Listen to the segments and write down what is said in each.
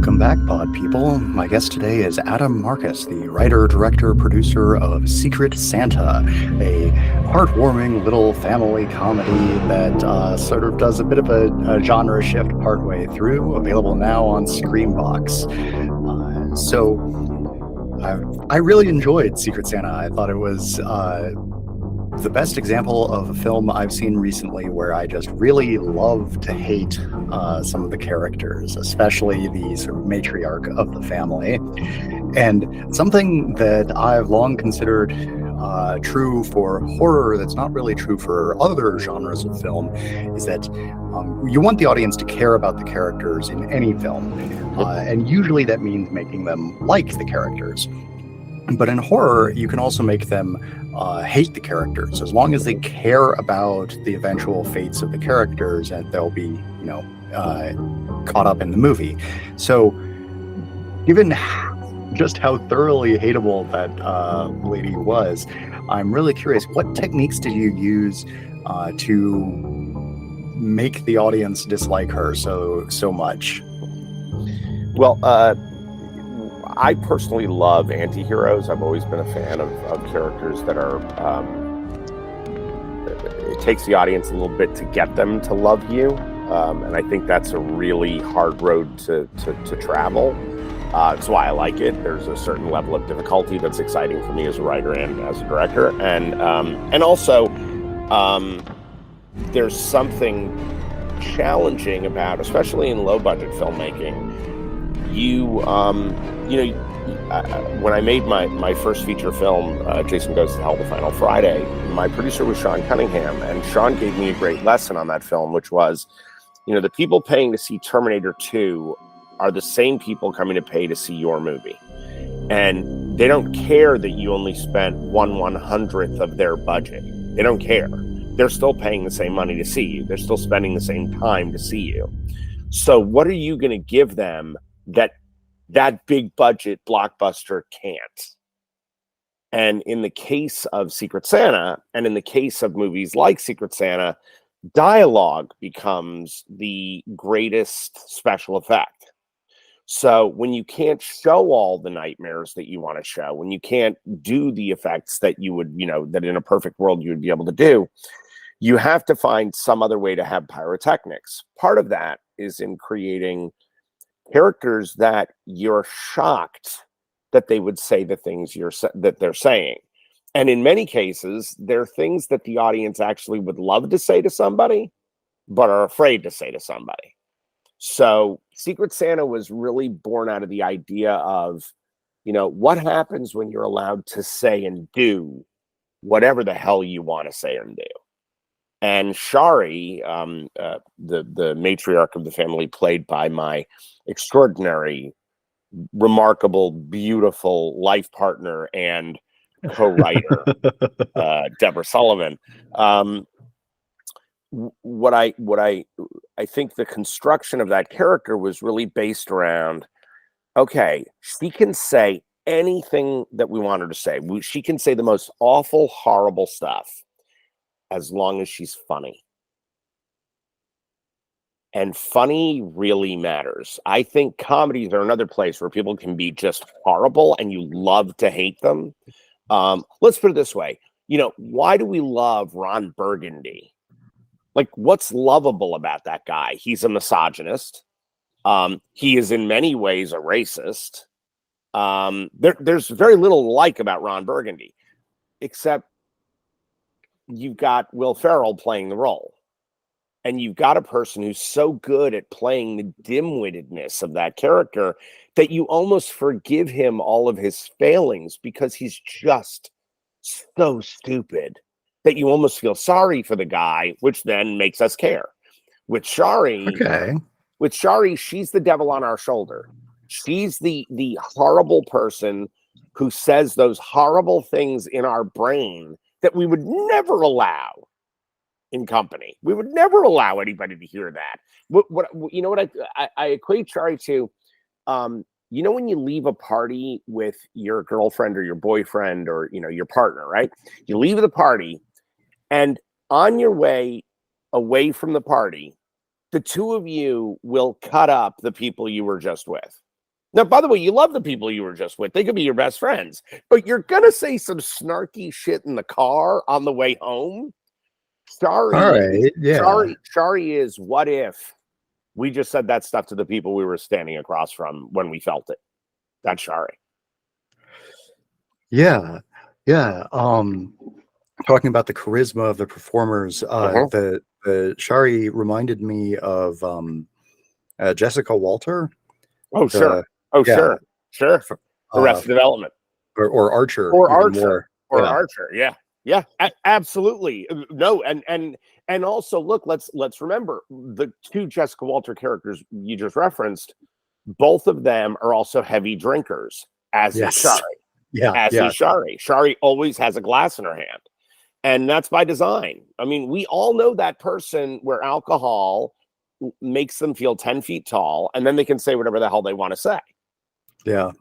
Welcome back, Pod People. My guest today is Adam Marcus, the writer, director, producer of Secret Santa, a heartwarming little family comedy that sort of does a bit of a genre shift partway through, available now on Screambox. I really enjoyed Secret Santa. I thought it was the best example of a film I've seen recently where I just really love to hate some of the characters, especially the sort of matriarch of the family. And something that I've long considered true for horror that's not really true for other genres of film is that you want the audience to care about the characters in any film. And usually that means making them like the characters. But in horror, you can also make them hate the characters, as long as they care about the eventual fates of the characters, and they'll be, caught up in the movie. So, given just how thoroughly hateable that lady was, I'm really curious, what techniques did you use to make the audience dislike her so much? Well, I personally love anti-heroes. I've always been a fan of characters that are, it takes the audience a little bit to get them to love you. And I think that's a really hard road to travel. That's why I like it. There's a certain level of difficulty that's exciting for me as a writer and as a director. And also, there's something challenging about, especially in low budget filmmaking, when I made my first feature film, Jason Goes to Hell the Final Friday, my producer was Sean Cunningham, and Sean gave me a great lesson on that film, which was, the people paying to see Terminator 2 are the same people coming to pay to see your movie. And they don't care that you only spent 1/100th of their budget. They don't care. They're still paying the same money to see you. They're still spending the same time to see you. So what are you going to give them that big budget blockbuster can't? And in the case of Secret Santa, and in the case of movies like Secret Santa, dialogue becomes the greatest special effect. So when you can't show all the nightmares that you want to show, when you can't do the effects that you would, that in a perfect world you would be able to do, you have to find some other way to have pyrotechnics. Part of that is in creating characters that you're shocked that they would say the things that they're saying. And in many cases, they're things that the audience actually would love to say to somebody, but are afraid to say to somebody. So Secret Santa was really born out of the idea of, what happens when you're allowed to say and do whatever the hell you want to say and do. And Shari, the matriarch of the family, played by my extraordinary, remarkable, beautiful life partner and co-writer, Deborah Sullivan. What I think the construction of that character was really based around, okay, she can say anything that we want her to say. She can say the most awful, horrible stuff, as long as she's funny. And funny really matters. I think comedies are another place where people can be just horrible and you love to hate them. Let's put it this way. Why do we love Ron Burgundy? Like, what's lovable about that guy? He's a misogynist. He is in many ways a racist. There's very little to like about Ron Burgundy, except you've got Will Ferrell playing the role. And you've got a person who's so good at playing the dim-wittedness of that character that you almost forgive him all of his failings because he's just so stupid that you almost feel sorry for the guy, which then makes us care. With Shari, she's the devil on our shoulder. She's the horrible person who says those horrible things in our brain that we would never allow in company. We would never allow anybody to hear that. What I equate Shari to, when you leave a party with your girlfriend or your boyfriend or, your partner, right? You leave the party and on your way away from the party, the two of you will cut up the people you were just with. Now, by the way, you love the people you were just with. They could be your best friends, but you're going to say some snarky shit in the car on the way home. All right. Yeah. Sorry is what if we just said that stuff to the people we were standing across from when we felt it. That's sorry. Yeah. Yeah. Talking about the charisma of the performers, the Shari reminded me of Jessica Walter. Oh, sure. Oh, Yeah. Sure. Arrested Development. Or Archer. Or even Archer. More. Or Yeah. Archer. Yeah. Yeah. Absolutely. No. And also, look, let's remember the two Jessica Walter characters you just referenced. Both of them are also heavy drinkers, as is Shari. Yeah. Is Shari. Shari always has a glass in her hand. And that's by design. I mean, we all know that person where alcohol makes them feel 10 feet tall, and then they can say whatever the hell they want to say. Yeah.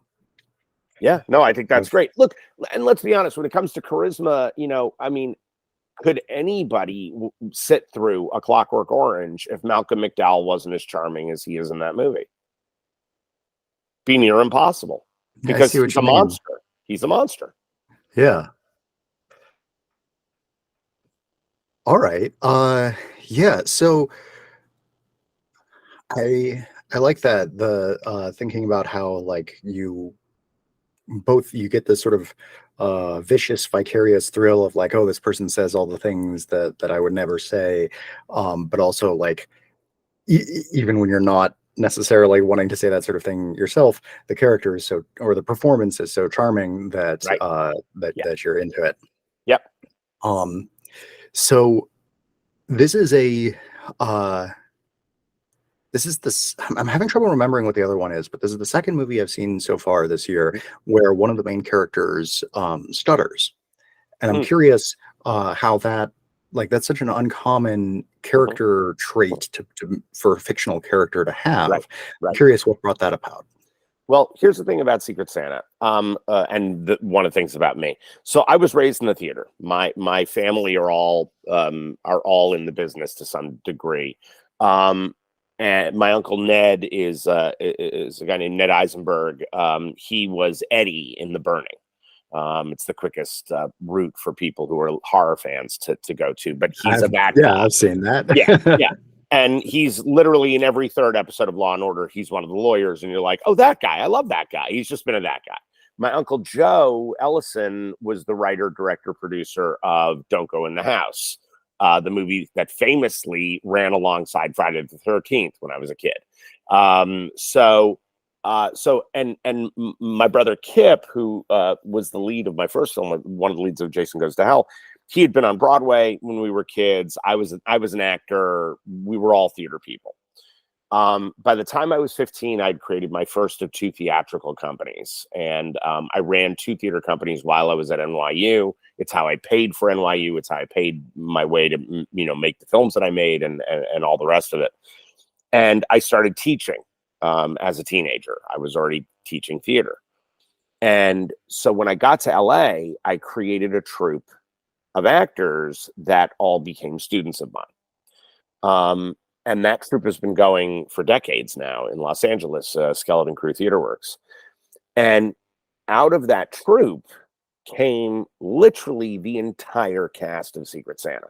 Yeah. No, I think that's great. Look, and let's be honest, when it comes to charisma, I mean, could anybody sit through A Clockwork Orange if Malcolm McDowell wasn't as charming as he is in that movie? Be near impossible. Because he's a monster. He's a monster. Yeah. All right. Yeah. So I like that, the thinking about how like you get this sort of vicious vicarious thrill of like, oh, this person says all the things that I would never say, but also like even when you're not necessarily wanting to say that sort of thing yourself, the character is so, or the performance is so charming that that you're into it. Yep. So this is I'm having trouble remembering what the other one is, but this is the second movie I've seen so far this year where one of the main characters stutters. And I'm curious how that's such an uncommon character trait for a fictional character to have. Right. I'm curious what brought that about. Well, here's the thing about Secret Santa, and one of the things about me. So I was raised in the theater. My family are all in the business to some degree. And my uncle Ned is a guy named Ned Eisenberg. He was Eddie in The Burning. It's the quickest route for people who are horror fans to go to. But he's a bad guy. Yeah, I've seen that. Yeah. And he's literally in every third episode of Law and Order. He's one of the lawyers, and you're like, oh, that guy. I love that guy. He's just been that guy. My uncle Joe Ellison was the writer, director, producer of Don't Go in the House, the movie that famously ran alongside Friday the 13th when I was a kid. So my brother Kip, who was the lead of my first film, one of the leads of Jason Goes to Hell, he had been on Broadway when we were kids. I was an actor. We were all theater people. By the time I was 15, I'd created my first of 2 theatrical companies. And I ran 2 theater companies while I was at NYU. It's how I paid for NYU. It's how I paid my way to, make the films that I made and all the rest of it. And I started teaching as a teenager. I was already teaching theater. And so when I got to LA, I created a troupe of actors that all became students of mine. And that troupe has been going for decades now in Los Angeles, Skeleton Crew Theater Works. And out of that troupe came literally the entire cast of Secret Santa,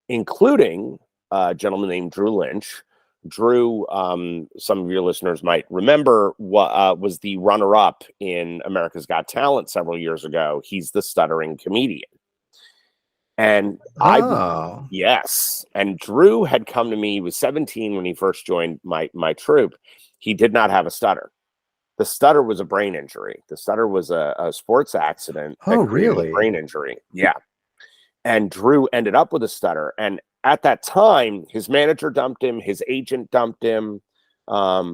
including a gentleman named Drew Lynch. Drew, some of your listeners might remember, was the runner-up in America's Got Talent several years ago. He's the stuttering comedian. And yes. And Drew had come to me. He was 17 when he first joined my troupe. He did not have a stutter. The stutter was a brain injury. The stutter was a sports accident. Oh, really? Brain injury. Yeah. And Drew ended up with a stutter. And at that time, his manager dumped him. His agent dumped him.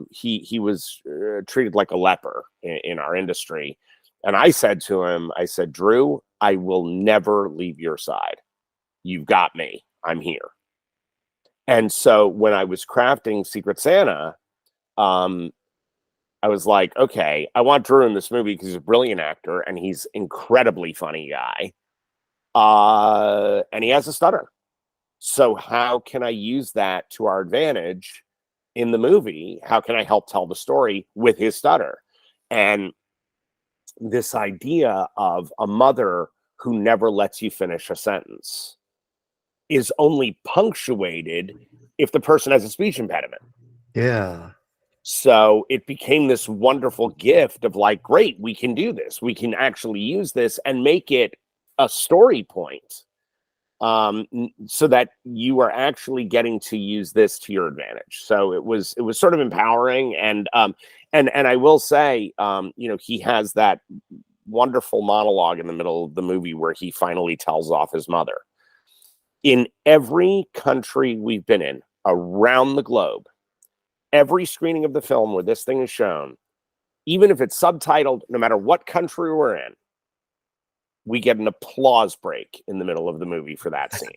He was treated like a leper in our industry. And I said to him, Drew, I will never leave your side. You've got me. I'm here. And so when I was crafting Secret Santa, I was like, okay, I want Drew in this movie because he's a brilliant actor and he's incredibly funny guy. And he has a stutter. So how can I use that to our advantage in the movie, how can I help tell the story with his stutter? And this idea of a mother who never lets you finish a sentence is only punctuated if the person has a speech impediment. Yeah. So it became this wonderful gift of like, great, we can do this. We can actually use this and make it a story point, so that you are actually getting to use this to your advantage. So it was sort of empowering. And I will say, he has that wonderful monologue in the middle of the movie where he finally tells off his mother. In every country we've been in around the globe, every screening of the film where this thing is shown, even if it's subtitled, no matter what country we're in, we get an applause break in the middle of the movie for that scene.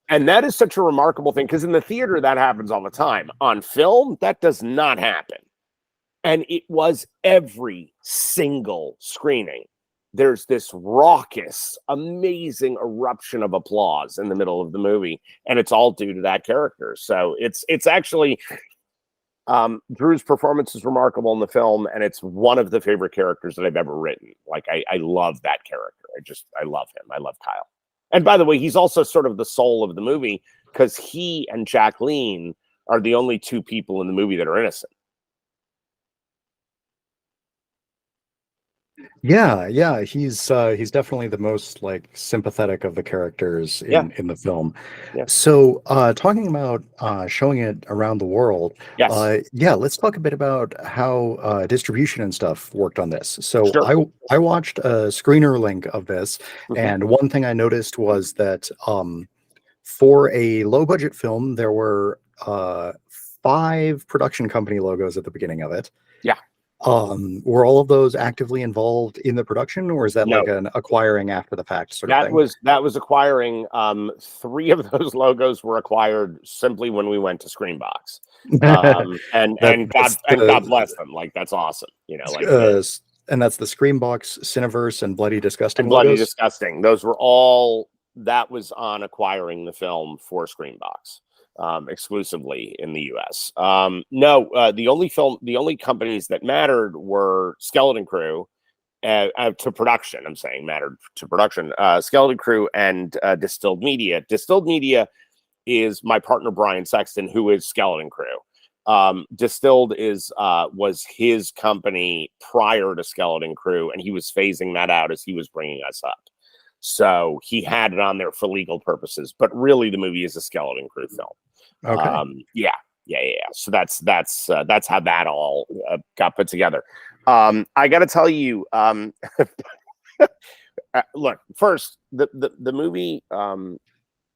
And that is such a remarkable thing, because in the theater, that happens all the time. On film, that does not happen. And it was every single screening. There's this raucous, amazing eruption of applause in the middle of the movie, and it's all due to that character. So it's actually, Drew's performance is remarkable in the film, and it's one of the favorite characters that I've ever written. Like, I love that character. I love him. I love Kyle. And by the way, he's also sort of the soul of the movie, because he and Jacqueline are the only two people in the movie that are innocent. Yeah, he's definitely the most like sympathetic of the characters in the film. Yeah. So talking about showing it around the world, Yes. let's talk a bit about how distribution and stuff worked on this. So Sure. I watched a screener link of this, Mhm. and one thing I noticed was that for a low budget film, there were 5 production company logos at the beginning of it. Yeah. Were all of those actively involved in the production, or is that No. like an acquiring after the fact sort of thing? That was acquiring. 3 of those logos were acquired simply when we went to Screenbox. And God bless them. Like, that's awesome. And that's the Screambox, Cineverse, and Bloody Disgusting and Bloody logos? Disgusting. Those were all, that was on acquiring the film for Screenbox. Exclusively in the US. The only companies that mattered were Skeleton Crew to production. I'm saying mattered to production. Skeleton Crew and Distilled Media. Distilled Media is my partner Brian Sexton, who is Skeleton Crew. Distilled was his company prior to Skeleton Crew, and he was phasing that out as he was bringing us up. So he had it on there for legal purposes, but really the movie is a Skeleton Crew film. Okay. Yeah. So that's how that all got put together. I got to tell you, look, first, the movie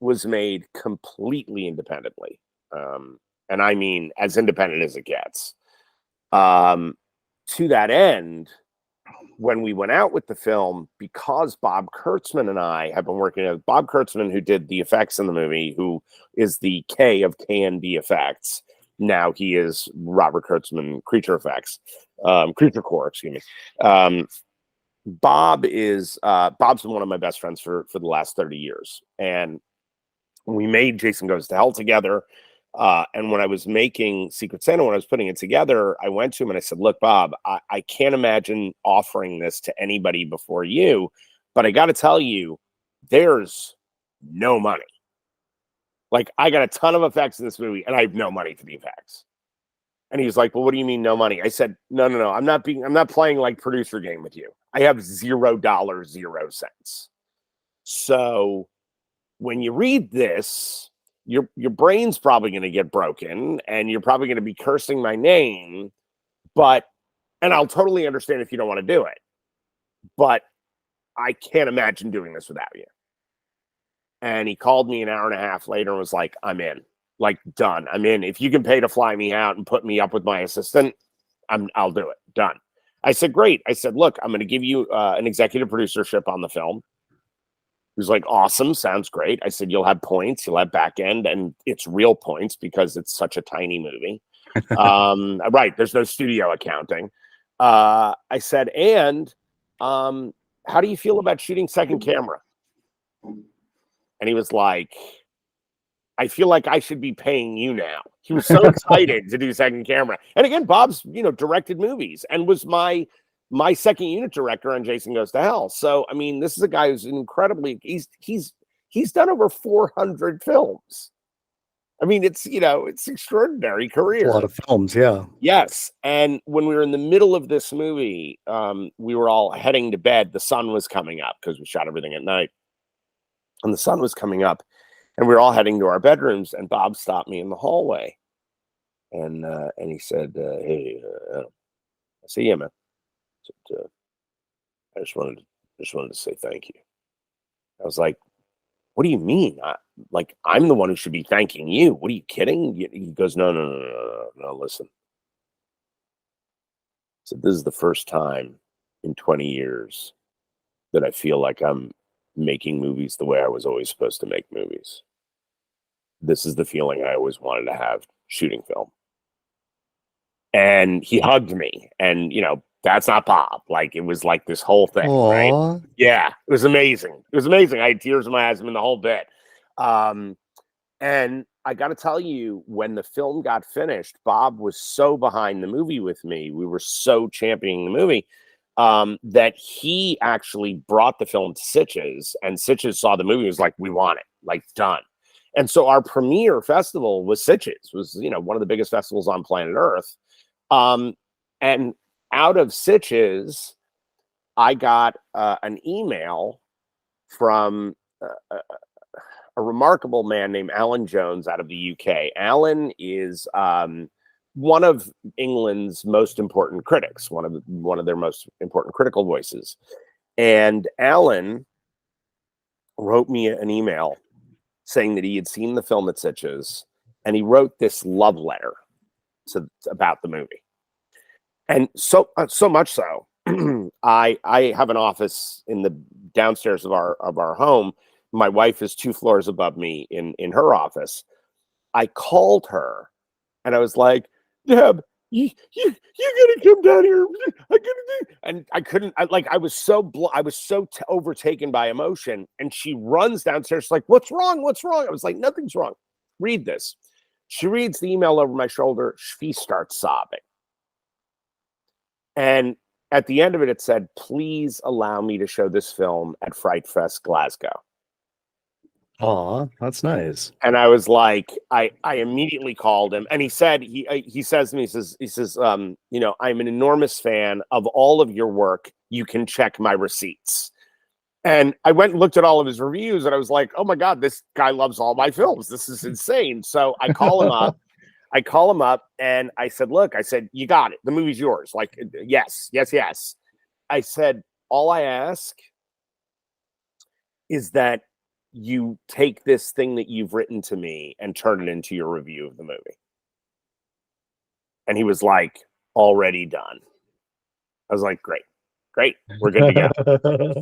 was made completely independently, and I mean as independent as it gets. To that end, when we went out with the film, because Bob Kurtzman and I have been working with Bob Kurtzman, who did the effects in the movie, who is the K of K&B Effects. Now he is Robert Kurtzman Creature Effects, Creature Core, excuse me. Bob's been one of my best friends for the last 30 years. And we made Jason Goes to Hell together. And when I was making Secret Santa, when I was putting it together, I went to him and I said, look, Bob, I can't imagine offering this to anybody before you, but I got to tell you, there's no money. Like, I got a ton of effects in this movie and I have no money for the effects. And he was like, well, what do you mean no money? I said, no. I'm not playing like producer game with you. I have $0, 0 cents. So when you read this, your brain's probably going to get broken and you're probably going to be cursing my name, and I'll totally understand if you don't want to do it, but I can't imagine doing this without you. And he called me an hour and a half later and was like, I'm in, like, done. I'm in. If you can pay to fly me out and put me up with my assistant, I'll do it. Done. I said, great. I said, look, I'm going to give you an executive producership on the film. He was like, awesome, sounds great. I said, you'll have points, you'll have back end, and it's real points because it's such a tiny movie. Right, there's no studio accounting. I said, and how do you feel about shooting second camera? And he was like, I feel like I should be paying you now. He was so excited to do second camera. And again, Bob's, directed movies and was my second unit director on Jason Goes to Hell. So, I mean, this is a guy who's he's done over 400 films. I mean, it's extraordinary career. A lot of films, yeah. Yes. And when we were in the middle of this movie, we were all heading to bed. The sun was coming up because we shot everything at night. And the sun was coming up. And we were all heading to our bedrooms, and Bob stopped me in the hallway, and he said, "Hey, I see you, man. I just wanted to say thank you." I was like, "What do you mean? I'm the one who should be thanking you. What are you kidding?" He goes, "No. Listen." So this is the first time in 20 years that I feel like I'm making movies the way I was always supposed to make movies. This is the feeling I always wanted to have shooting film. And he hugged me, and that's not Bob. Like, it was like this whole thing. Aww. Right? Yeah, it was amazing. It was amazing. I had tears in my eyes in the whole bit. And I got to tell you, when the film got finished, Bob was so behind the movie with me. We were so championing the movie. That he actually brought the film to Sitges, and Sitges saw the movie and was like, "We want it, like, done." And so our premiere festival was Sitges, was one of the biggest festivals on planet Earth. And out of Sitges, I got an email from a remarkable man named Alan Jones out of the UK. Alan is one of England's most important critics, one of their most important critical voices. And Alan wrote me an email saying that he had seen the film at Sitges, and he wrote this love letter about the movie. And so much so, I have an office in the downstairs of our home. My wife is 2 floors above me in her office. I called her, and I was like, "Deb, you gotta come down here. And I couldn't. I was so overtaken by emotion. And she runs downstairs, like, "What's wrong? What's wrong?" I was like, "Nothing's wrong. Read this." She reads the email over my shoulder. She starts sobbing. And at the end of it, it said, "Please allow me to show this film at Fright Fest Glasgow." Aw, that's nice. And I was like, I immediately called him, and he said, he says to me, he says, "I'm an enormous fan of all of your work. You can check my receipts." And I went and looked at all of his reviews, and I was like, "Oh my God, this guy loves all my films. This is insane." So I call him up. And I said, "Look," I said, "you got it. The movie's yours." Like, yes. I said, "All I ask is that you take this thing that you've written to me and turn it into your review of the movie." And he was like, "Already done." I was like, great, we're good to go."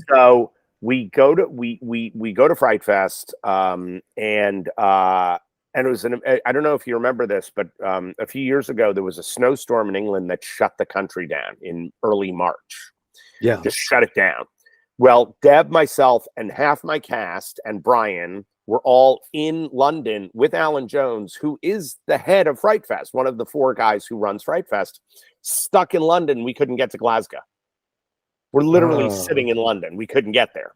So we go to Fright Fest, and it was I don't know if you remember this, but a few years ago there was a snowstorm in England that shut the country down in early March. Yeah, just shut it down. Well, Deb, myself, and half my cast and Brian were all in London with Alan Jones, who is the head of Fright Fest, one of the 4 guys who runs Fright Fest, stuck in London. We couldn't get to Glasgow. We're literally sitting in London. We couldn't get there.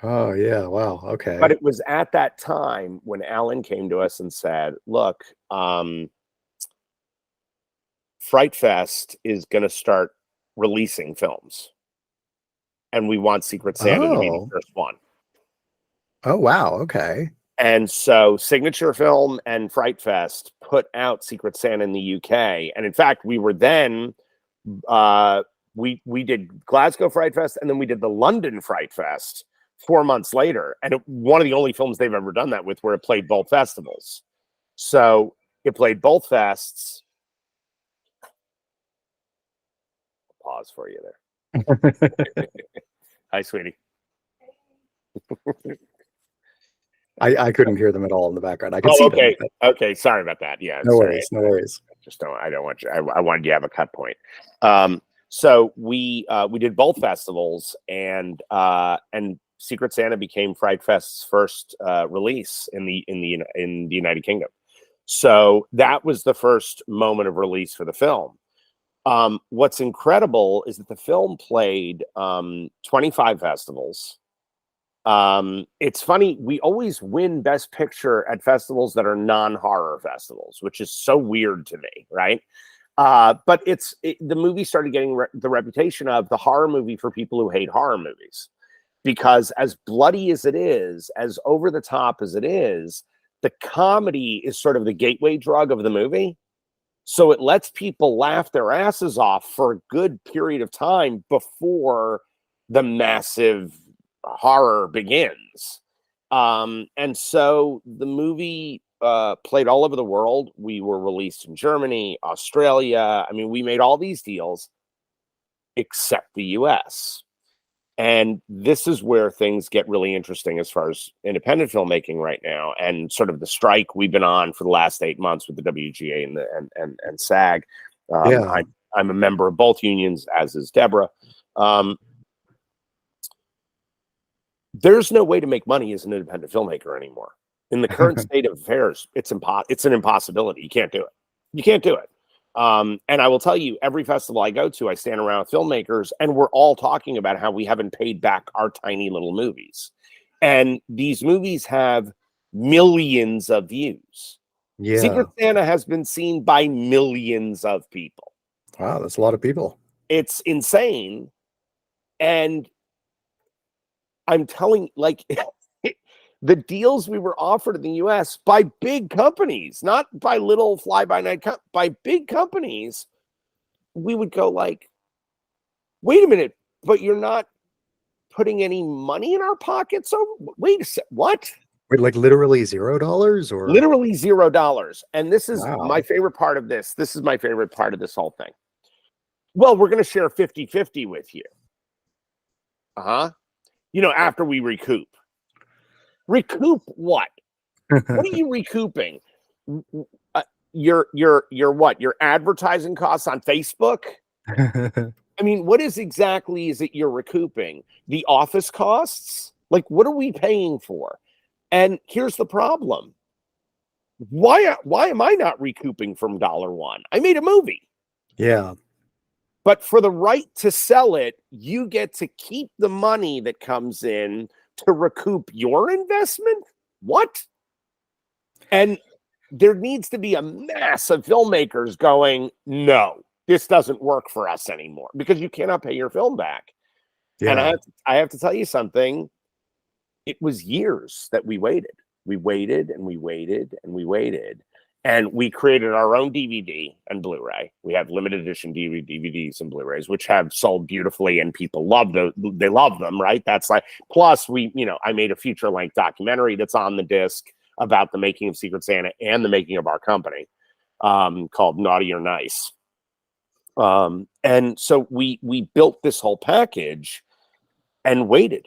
Oh, yeah. Wow. Okay. But it was at that time when Alan came to us and said, "Look, Fright Fest is going to start releasing films, and we want Secret Santa to be the first one." Oh, wow. Okay. And so Signature Film and Fright Fest put out Secret Santa in the UK. And in fact, we were then, we did Glasgow Fright Fest, and then we did the London Fright Fest 4 months later. And one of the only films they've ever done that with, where it played both festivals. So it played both fests. Pause for you there. Hi, sweetie. I couldn't hear them at all in the background. I could see okay. them. Okay, sorry about that. Yeah, No worries. I don't want you. I wanted you to have a cut point. So we did both festivals, and Secret Santa became Fright Fest's first release in the United Kingdom. So that was the first moment of release for the film. What's incredible is that the film played 25 festivals. It's funny, we always win Best Picture at festivals that are non-horror festivals, which is so weird to me, right? But the movie started getting the reputation of the horror movie for people who hate horror movies, because as bloody as it is, as over the top as it is, the comedy is sort of the gateway drug of the movie. So it lets people laugh their asses off for a good period of time before the massive horror begins. And so the movie played all over the world. We were released in Germany, Australia. I mean, we made all these deals except the US. And this is where things get really interesting as far as independent filmmaking right now, and sort of the strike we've been on for the last 8 months with the WGA and SAG. I'm a member of both unions, as is Deborah. There's no way to make money as an independent filmmaker anymore. In the current state of affairs, it's an impossibility. You can't do it. You can't do it. And I will tell you, every festival I go to, I stand around with filmmakers, and we're all talking about how we haven't paid back our tiny little movies. And these movies have millions of views. Yeah. Secret Santa has been seen by millions of people. Wow, that's a lot of people. It's insane. And I'm telling, like, the deals we were offered in the US by big companies, not by little fly-by-night, by big companies, we would go like, wait a minute, but you're not putting any money in our pockets? So wait a sec, what? Wait, like literally $0 or? Literally $0. And this is Wow. my favorite part of this. This is my favorite part of this whole thing. Well, we're going to share 50-50 with you. You know, after we recoup. Recoup what? What are you recouping? Your what? Your advertising costs on Facebook? I mean, what is it you're recouping? The office costs? Like, what are we paying for? And here's the problem. Why am I not recouping from $1? I made a movie. Yeah. But for the right to sell it, you get to keep the money that comes in to recoup your investment? What? And there needs to be a mass of filmmakers going, no, this doesn't work for us anymore, because you cannot pay your film back. Yeah. And I have to tell you something. It was years that we waited. We waited and we waited and we waited. And we created our own DVD and Blu-ray. We have limited edition DVDs and Blu-rays, which have sold beautifully, and people love them. They love them, right? That's like, plus I made a feature-length documentary that's on the disc about the making of Secret Santa and the making of our company, called Naughty or Nice. And so we built this whole package and waited.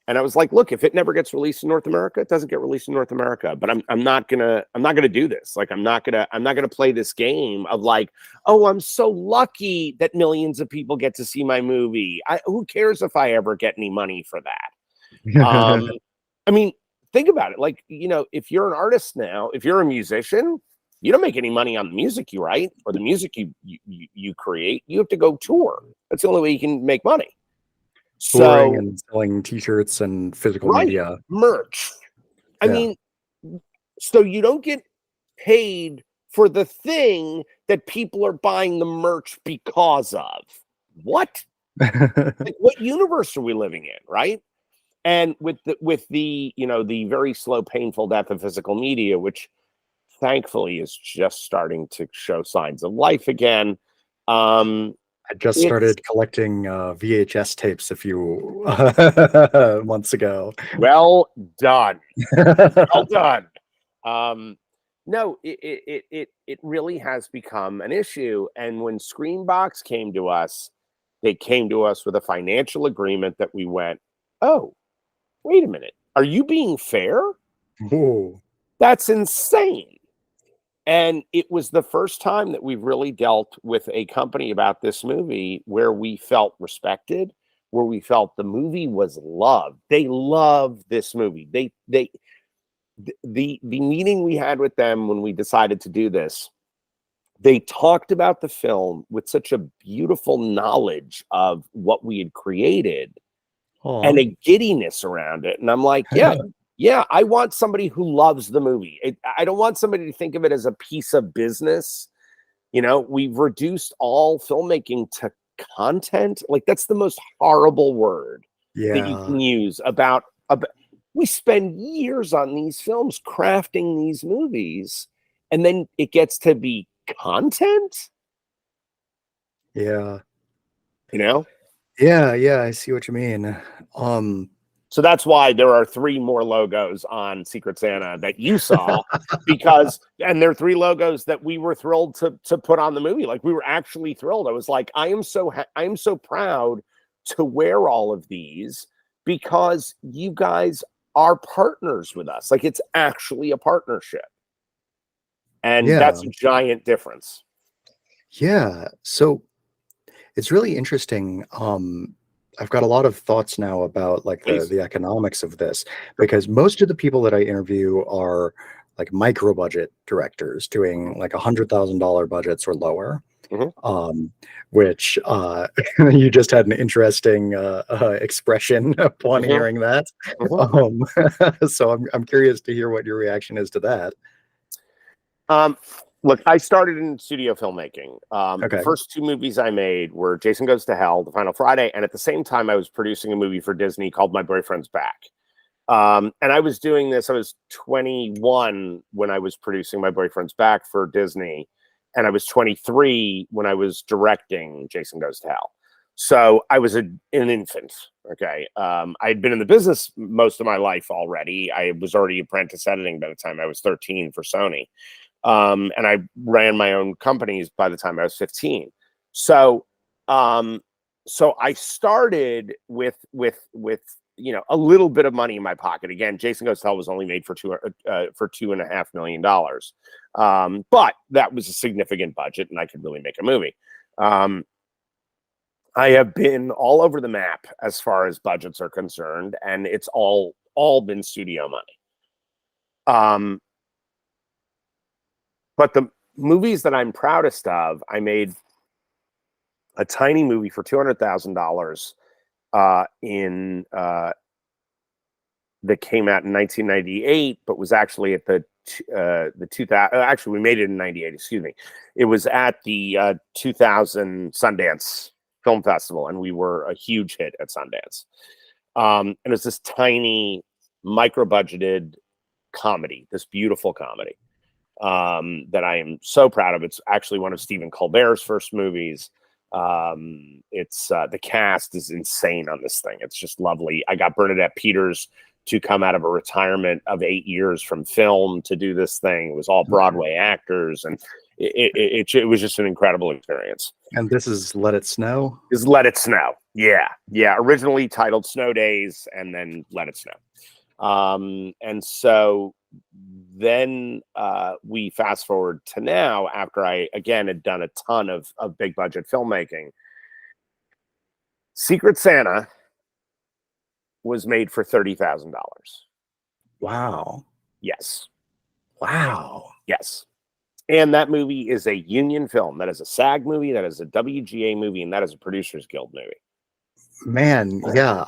And I was like, look, if it never gets released in North America, it doesn't get released in North America. But I'm not gonna do this. Like, I'm not gonna play this game of like, oh, I'm so lucky that millions of people get to see my movie. Who cares if I ever get any money for that? I mean, think about it. Like, if you're an artist now, if you're a musician, you don't make any money on the music you write or the music you create. You have to go tour. That's the only way you can make money. Touring and selling T-shirts and physical media. Merch. I mean, so you don't get paid for the thing that people are buying the merch because of. What? Like, what universe are we living in, right? And with the the very slow, painful death of physical media, which thankfully is just starting to show signs of life again. I just started collecting VHS tapes a few months ago. Well done. Well done. No, it really has become an issue. And when Screenbox came to us, they came to us with a financial agreement that we went, oh, wait a minute. Are you being fair? Ooh. That's insane. And it was the first time that we've really dealt with a company about this movie where we felt respected, where we felt the movie was loved. They loved this movie. The meeting we had with them when we decided to do this, they talked about the film with such a beautiful knowledge of what we had created and a giddiness around it. And I'm like, yeah, I want somebody who loves the movie. I don't want somebody to think of it as a piece of business. You know, we've reduced all filmmaking to content. Like, that's the most horrible word that you can use about we spend years on these films crafting these movies, and then it gets to be content. Yeah. You know? Yeah, I see what you mean. So that's why there are 3 more logos on Secret Santa that you saw, and they're 3 logos that we were thrilled to put on the movie. Like, we were actually thrilled. I was like, I am so proud to wear all of these because you guys are partners with us. Like, it's actually a partnership. And that's a giant difference. Yeah. So it's really interesting. I've got a lot of thoughts now about like the economics of this, because most of the people that I interview are like micro budget directors doing like $100,000 budgets or lower. Which you just had an interesting expression upon hearing that. So I'm curious to hear what your reaction is to that. Look, I started in studio filmmaking. The first 2 movies I made were Jason Goes to Hell, The Final Friday, and at the same time I was producing a movie for Disney called My Boyfriend's Back. And I was doing this, I was 21 when I was producing My Boyfriend's Back for Disney, and I was 23 when I was directing Jason Goes to Hell. So I was an infant, okay? I had been in the business most of my life already. I was already apprentice editing by the time I was 13 for Sony. And I ran my own companies by the time I was 15. So I started with a little bit of money in my pocket. Again, Jason Goes to Hell was only made for $2.5 million. But that was a significant budget, and I could really make a movie. I have been all over the map as far as budgets are concerned, and it's all been studio money. But the movies that I'm proudest of, I made a tiny movie for $200,000 that came out in 1998, but was actually at the 2000. Actually, we made it in 98. Excuse me. It was at the 2000 Sundance Film Festival, and we were a huge hit at Sundance. And it was this tiny, micro-budgeted comedy, this beautiful comedy that I am so proud of. It's actually one of Stephen Colbert's first movies. It's the cast is insane on this thing. It's just lovely. I got Bernadette Peters to come out of a retirement of 8 years from film to do this thing. It was all Broadway actors, and it was just an incredible experience. And this is Let It Snow? Is Let It Snow. Yeah. Originally titled Snow Days, and then Let It Snow. And so then we fast forward to now, after I, again, had done a ton of big budget filmmaking. Secret Santa was made for $30,000. Wow. Yes. Wow. Yes. And that movie is a union film. That is a SAG movie. That is a WGA movie. And that is a Producers Guild movie. Man, yeah.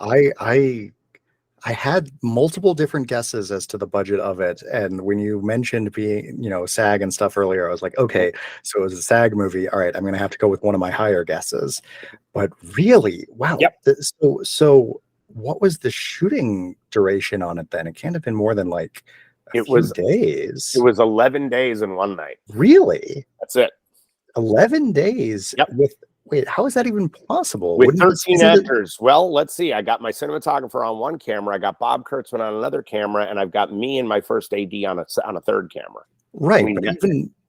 I had multiple different guesses as to the budget of it. And when you mentioned being, SAG and stuff earlier, I was like, okay, so it was a SAG movie. All right, I'm going to have to go with one of my higher guesses. But really, wow. Yep. So what was the shooting duration on it then? It can't have been more than like a few days. It was 11 days and 1 night. Really? That's it. 11 days? Yep. Wait, how is that even possible? With 13 actors. Well, let's see. I got my cinematographer on one camera. I got Bob Kurtzman on another camera, and I've got me and my first AD on a third camera. Right. I mean, but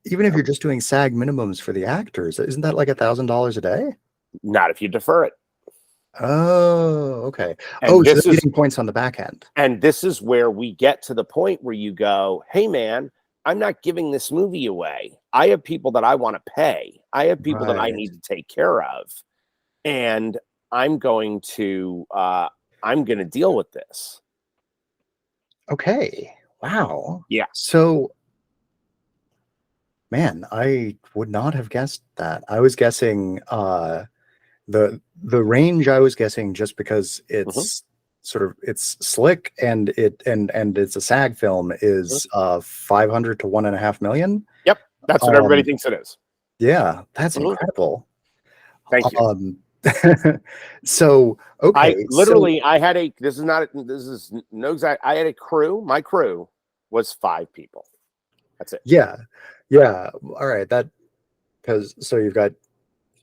even if you're just doing SAG minimums for the actors, isn't that like $1,000 a day? Not if you defer it. Oh, okay. And so they're getting points on the back end. And this is where we get to the point where you go, hey, man, I'm not giving this movie away. I have people that I want to pay. I have people that I Right. need to take care of, and I'm going to deal with this. Okay. Wow. Yeah. So, man, I would not have guessed that. I was guessing the range I was guessing just because it's sort of it's slick and it's a SAG film is 500 to 1.5 million. Yep. That's what everybody thinks it is. Yeah, that's incredible. Thank you. So okay, I had a crew. My crew was 5 people. That's it. Yeah. All right. That because so you've got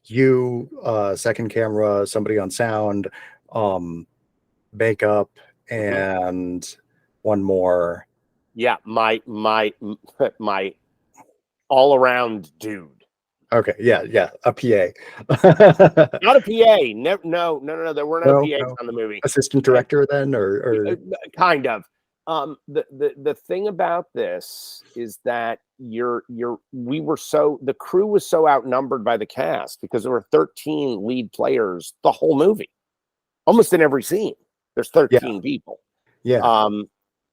you, second camera, somebody on sound, makeup, and one more. Yeah, my all around dude. Okay, yeah, a PA. Not a PA. No. There were no PAs on the movie. Assistant director then, or kind of. The thing about this is that the crew was so outnumbered by the cast because there were 13 lead players the whole movie, almost in every scene. There's 13 people. Yeah.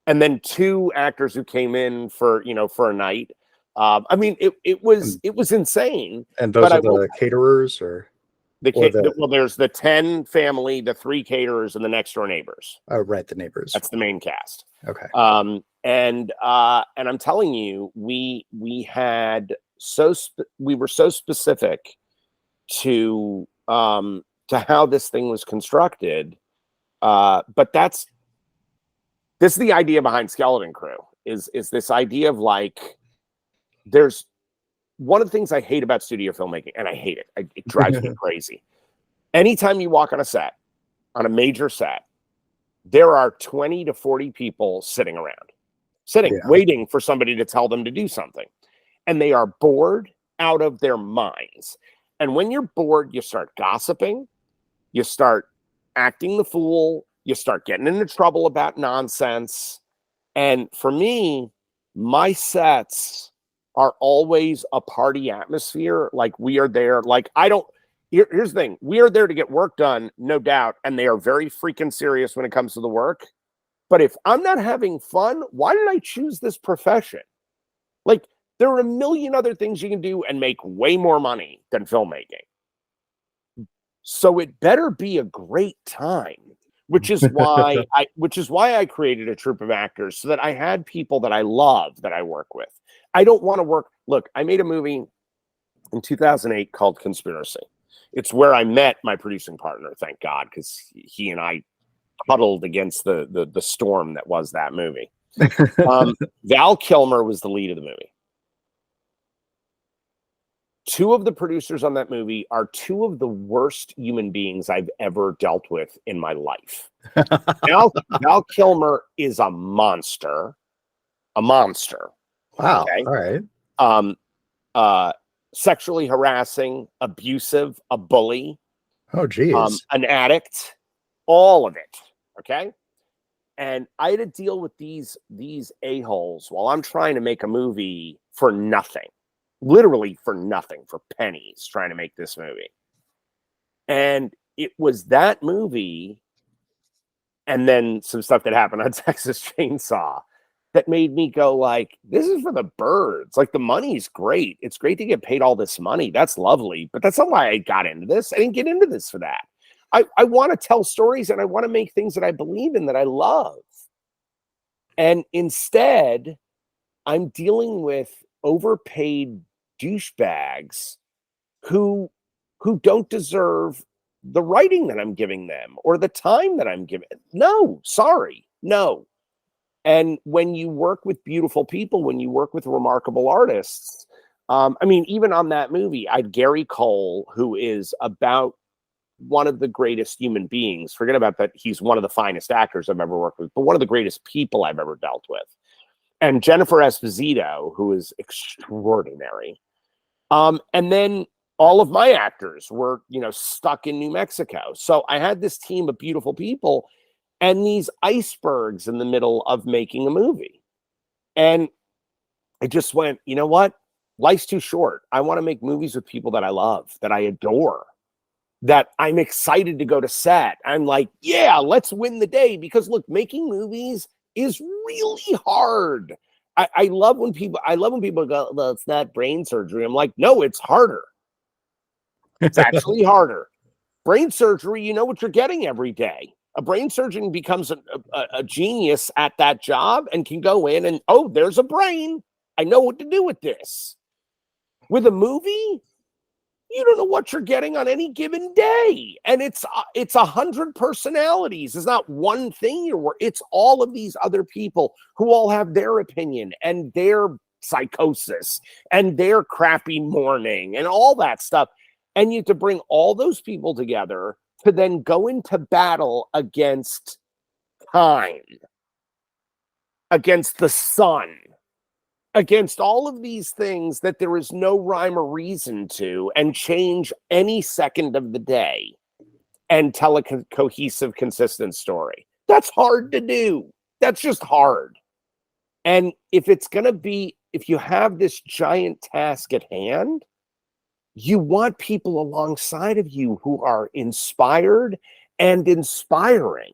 And then 2 actors who came in for a night. I mean, it was insane. And those are the caterers, or well, there's the 10 family, the 3 caterers, and the next door neighbors. Oh, right, the neighbors. That's the main cast. Okay. And I'm telling you, we were so specific to how this thing was constructed. But this is the idea behind Skeleton Crew is this idea of like, there's one of the things I hate about studio filmmaking, and I hate it. It drives me crazy. Anytime you walk on a set, on a major set, there are 20 to 40 people sitting around, waiting for somebody to tell them to do something. And they are bored out of their minds. And when you're bored, you start gossiping, you start acting the fool, you start getting into trouble about nonsense. And for me, my sets are always a party atmosphere. Like, we are there. Like, here's the thing. We are there to get work done, no doubt. And they are very freaking serious when it comes to the work. But if I'm not having fun, why did I choose this profession? Like, there are a million other things you can do and make way more money than filmmaking. So it better be a great time, which is why I created a troupe of actors, so that I had people that I love that I work with. I don't want to work. Look, I made a movie in 2008 called Conspiracy. It's where I met my producing partner, thank God, because he and I huddled against the storm that was that movie. Val Kilmer was the lead of the movie. 2 of the producers on that movie are 2 of the worst human beings I've ever dealt with in my life. Val Kilmer is a monster. A monster. Wow. Okay? All right. Sexually harassing, abusive, a bully. Oh, geez. An addict. All of it. Okay? And I had to deal with these a-holes while I'm trying to make a movie for nothing. Literally for nothing, for pennies, trying to make this movie. And it was that movie, and then some stuff that happened on Texas Chainsaw, that made me go like, this is for the birds. Like, the money's great. It's great to get paid all this money. That's lovely. But that's not why I got into this. I didn't get into this for that. I want to tell stories, and I want to make things that I believe in, that I love. And instead, I'm dealing with overpaid douchebags who don't deserve the writing that I'm giving them or the time that I'm giving. No, sorry. No. And when you work with beautiful people, when you work with remarkable artists, I mean, even on that movie, I had Gary Cole, who is about one of the greatest human beings. Forget about that. He's one of the finest actors I've ever worked with, but one of the greatest people I've ever dealt with. And Jennifer Esposito, who is extraordinary. And then all of my actors were, stuck in New Mexico. So I had this team of beautiful people and these icebergs in the middle of making a movie. And I just went, you know what? Life's too short. I want to make movies with people that I love, that I adore, that I'm excited to go to set. I'm like, yeah, let's win the day. Because look, making movies is really hard. I love when people go, well, it's not brain surgery. I'm like, no, it's harder. It's actually harder. Brain surgery, you know what you're getting every day. A brain surgeon becomes a genius at that job and can go in and, oh, there's a brain. I know what to do with this. With a movie, you don't know what you're getting on any given day. And it's 100 personalities. It's not one thing it's all of these other people who all have their opinion and their psychosis and their crappy morning and all that stuff. And you have to bring all those people together to then go into battle against time, against the sun, against all of these things that there is no rhyme or reason to, and change any second of the day and tell a cohesive, consistent story. That's hard to do. That's just hard. And if you have this giant task at hand, you want people alongside of you who are inspired and inspiring,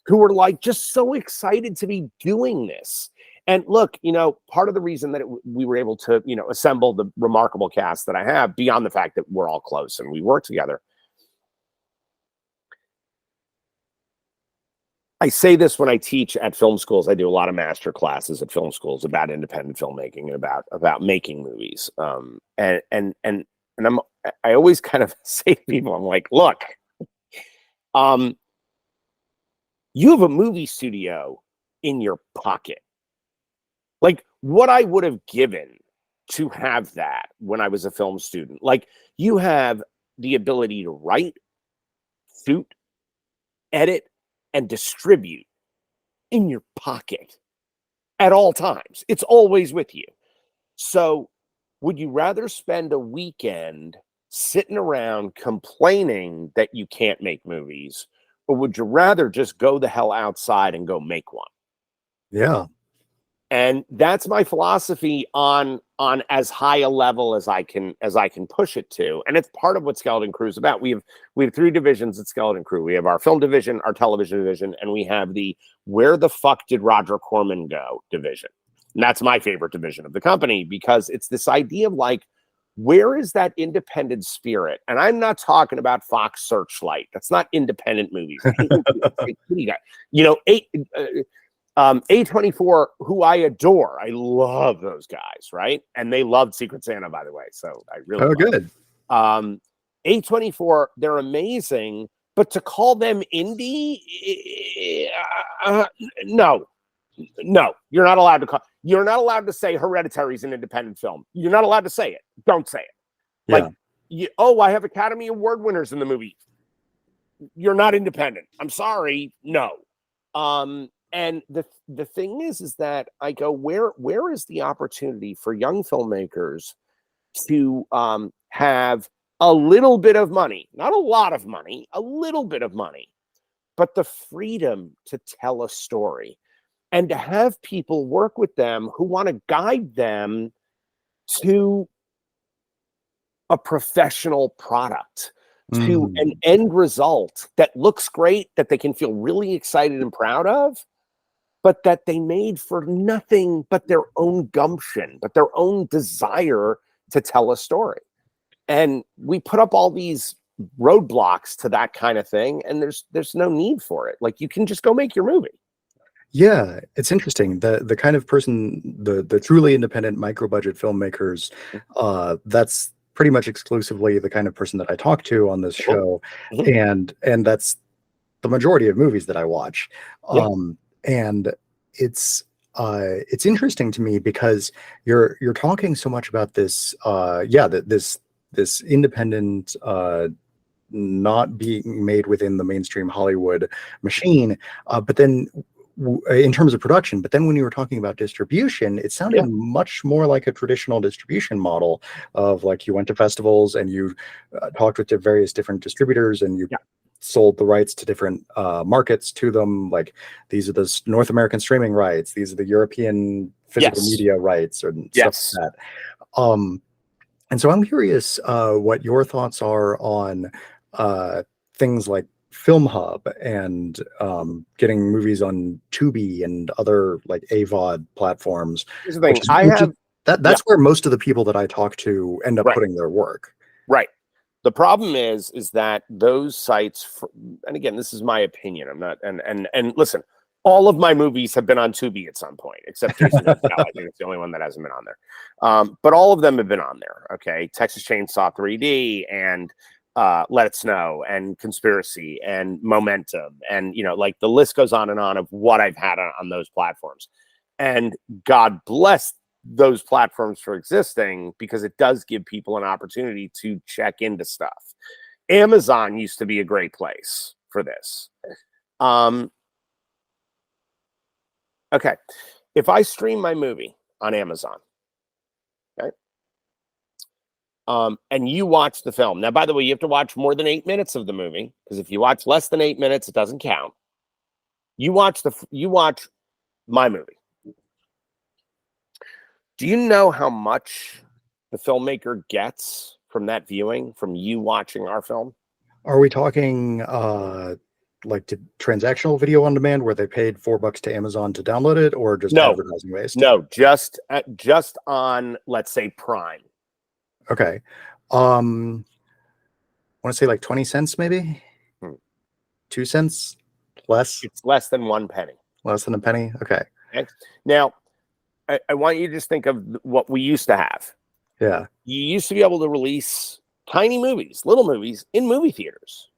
who are like just so excited to be doing this. And look, part of the reason that we were able to, assemble the remarkable cast that I have, beyond the fact that we're all close and we work together. I say this when I teach at film schools. I do a lot of master classes at film schools about independent filmmaking and about making movies. And I always kind of say to people, I'm like, look, you have a movie studio in your pocket. Like what I would have given to have that when I was a film student. Like you have the ability to write, shoot, edit, and distribute in your pocket at all times. It's always with you. So would you rather spend a weekend sitting around complaining that you can't make movies, or would you rather just go the hell outside and go make one? Yeah. And that's my philosophy on as high a level as I can push it to. And it's part of what Skeleton Crew is about. We have 3 divisions at Skeleton Crew. We have our film division, our television division, and we have the where the fuck did Roger Corman go division. And that's my favorite division of the company, because it's this idea of like, where is that independent spirit? And I'm not talking about Fox Searchlight. That's not independent movies. A24, who I adore. I love those guys, right? And they loved Secret Santa, by the way. So I really good. A24, they're amazing, but to call them indie, no, you're not allowed to you're not allowed to say Hereditary is an independent film. You're not allowed to say it. Don't say it. Yeah. Like, I have Academy Award winners in the movie. You're not independent. I'm sorry. No. And the thing is that I go, where is the opportunity for young filmmakers to have a little bit of money, not a lot of money, a little bit of money, but the freedom to tell a story and to have people work with them who want to guide them to a professional product, to an end result that looks great, that they can feel really excited and proud of, but that they made for nothing but their own gumption, but their own desire to tell a story. And we put up all these roadblocks to that kind of thing, and there's no need for it. Like, you can just go make your movie. Yeah, it's interesting. The kind of person, the truly independent micro budget filmmakers, that's pretty much exclusively the kind of person that I talk to on this show, and that's the majority of movies that I watch. And it's interesting to me because you're talking so much about this, this independent, not being made within the mainstream Hollywood machine, but then in terms of production, but then when you were talking about distribution, it sounded much more like a traditional distribution model of like, you went to festivals and you talked with the various different distributors and you sold the rights to different markets to them. Like these are the North American streaming rights. These are the European physical Yes. media rights and stuff Yes. like that. And so I'm curious what your thoughts are on things like Film Hub and getting movies on Tubi and other like AVOD platforms. Here's the thing. That's where most of the people that I talk to end up Right. putting their work. Right. The problem is that those sites, and again, this is my opinion. I'm not, and listen, all of my movies have been on Tubi at some point, except Jason Goes to Hell. I think it's the only one that hasn't been on there. But all of them have been on there. Okay, Texas Chainsaw 3D and Let It Snow and Conspiracy and Momentum, and like the list goes on and on of what I've had on those platforms. And God bless those platforms for existing, because it does give people an opportunity to check into stuff. Amazon used to be a great place for this. Okay, if I stream my movie on Amazon, okay, and you watch the film. Now, by the way, you have to watch more than 8 minutes of the movie, because if you watch less than 8 minutes, it doesn't count. You watch my movie. Do you know how much the filmmaker gets from that viewing, from you watching our film? Are we talking like transactional video on demand where they paid $4 to Amazon to download it, or just advertising based? No, just on, let's say, Prime. Okay. I want to say like 20 cents, maybe 2 cents less. It's less than 1 penny. Less than a penny. Okay. Now, I want you to just think of what we used to have. Yeah. You used to be able to release tiny movies, little movies in movie theaters.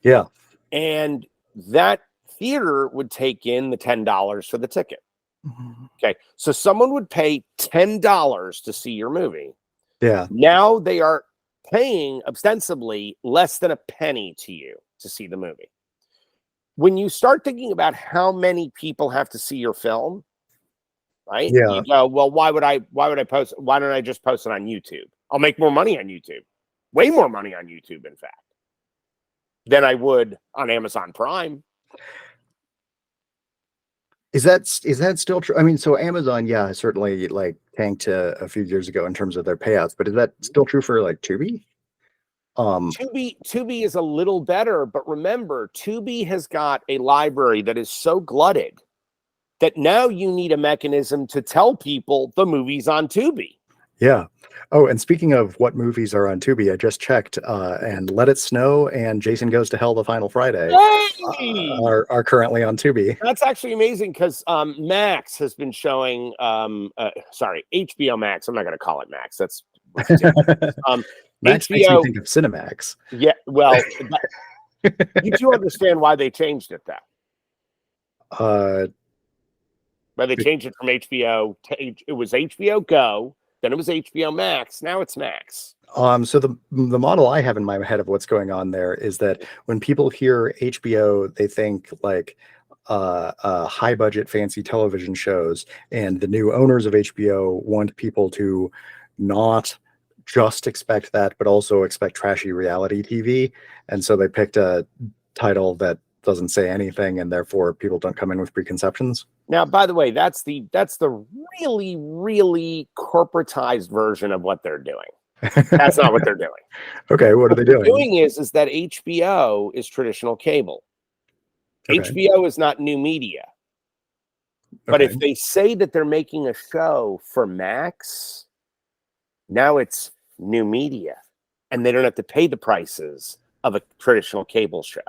Yeah. And that theater would take in the $10 for the ticket. Mm-hmm. Okay. So someone would pay $10 to see your movie. Yeah. Now they are paying ostensibly less than a penny to you to see the movie. When you start thinking about how many people have to see your film, right? Yeah. You go, well, why would I post? Why don't I just post it on YouTube? I'll make more money on YouTube. Way more money on YouTube, in fact, than I would on Amazon Prime. Is that still true? I mean, so Amazon, yeah, certainly like tanked a few years ago in terms of their payouts, but is that still true for like Tubi? Tubi is a little better, but remember, Tubi has got a library that is so glutted that now you need a mechanism to tell people the movie's on Tubi. Yeah. Oh, and speaking of what movies are on Tubi, I just checked, and Let It Snow and Jason Goes to Hell: The Final Friday are currently on Tubi. That's actually amazing, because Max has been showing, HBO Max. I'm not going to call it Max. That's Max HBO. makes me think of Cinemax. Yeah, well, you do understand why they changed it, though. Why they changed it from HBO to it was HBO Go, then it was HBO Max, now it's Max. So the model I have in my head of what's going on there is that when people hear HBO, they think like high budget fancy television shows, and the new owners of HBO want people to not just expect that, but also expect trashy reality TV. And so they picked a title that doesn't say anything, and therefore people don't come in with preconceptions. Now, by the way, that's the really, really corporatized version of what they're doing. That's not what they're doing. Okay, what are they doing? What they're doing is that HBO is traditional cable. Okay. HBO is not new media. But if they say that they're making a show for Max, now it's new media, and they don't have to pay the prices of a traditional cable show.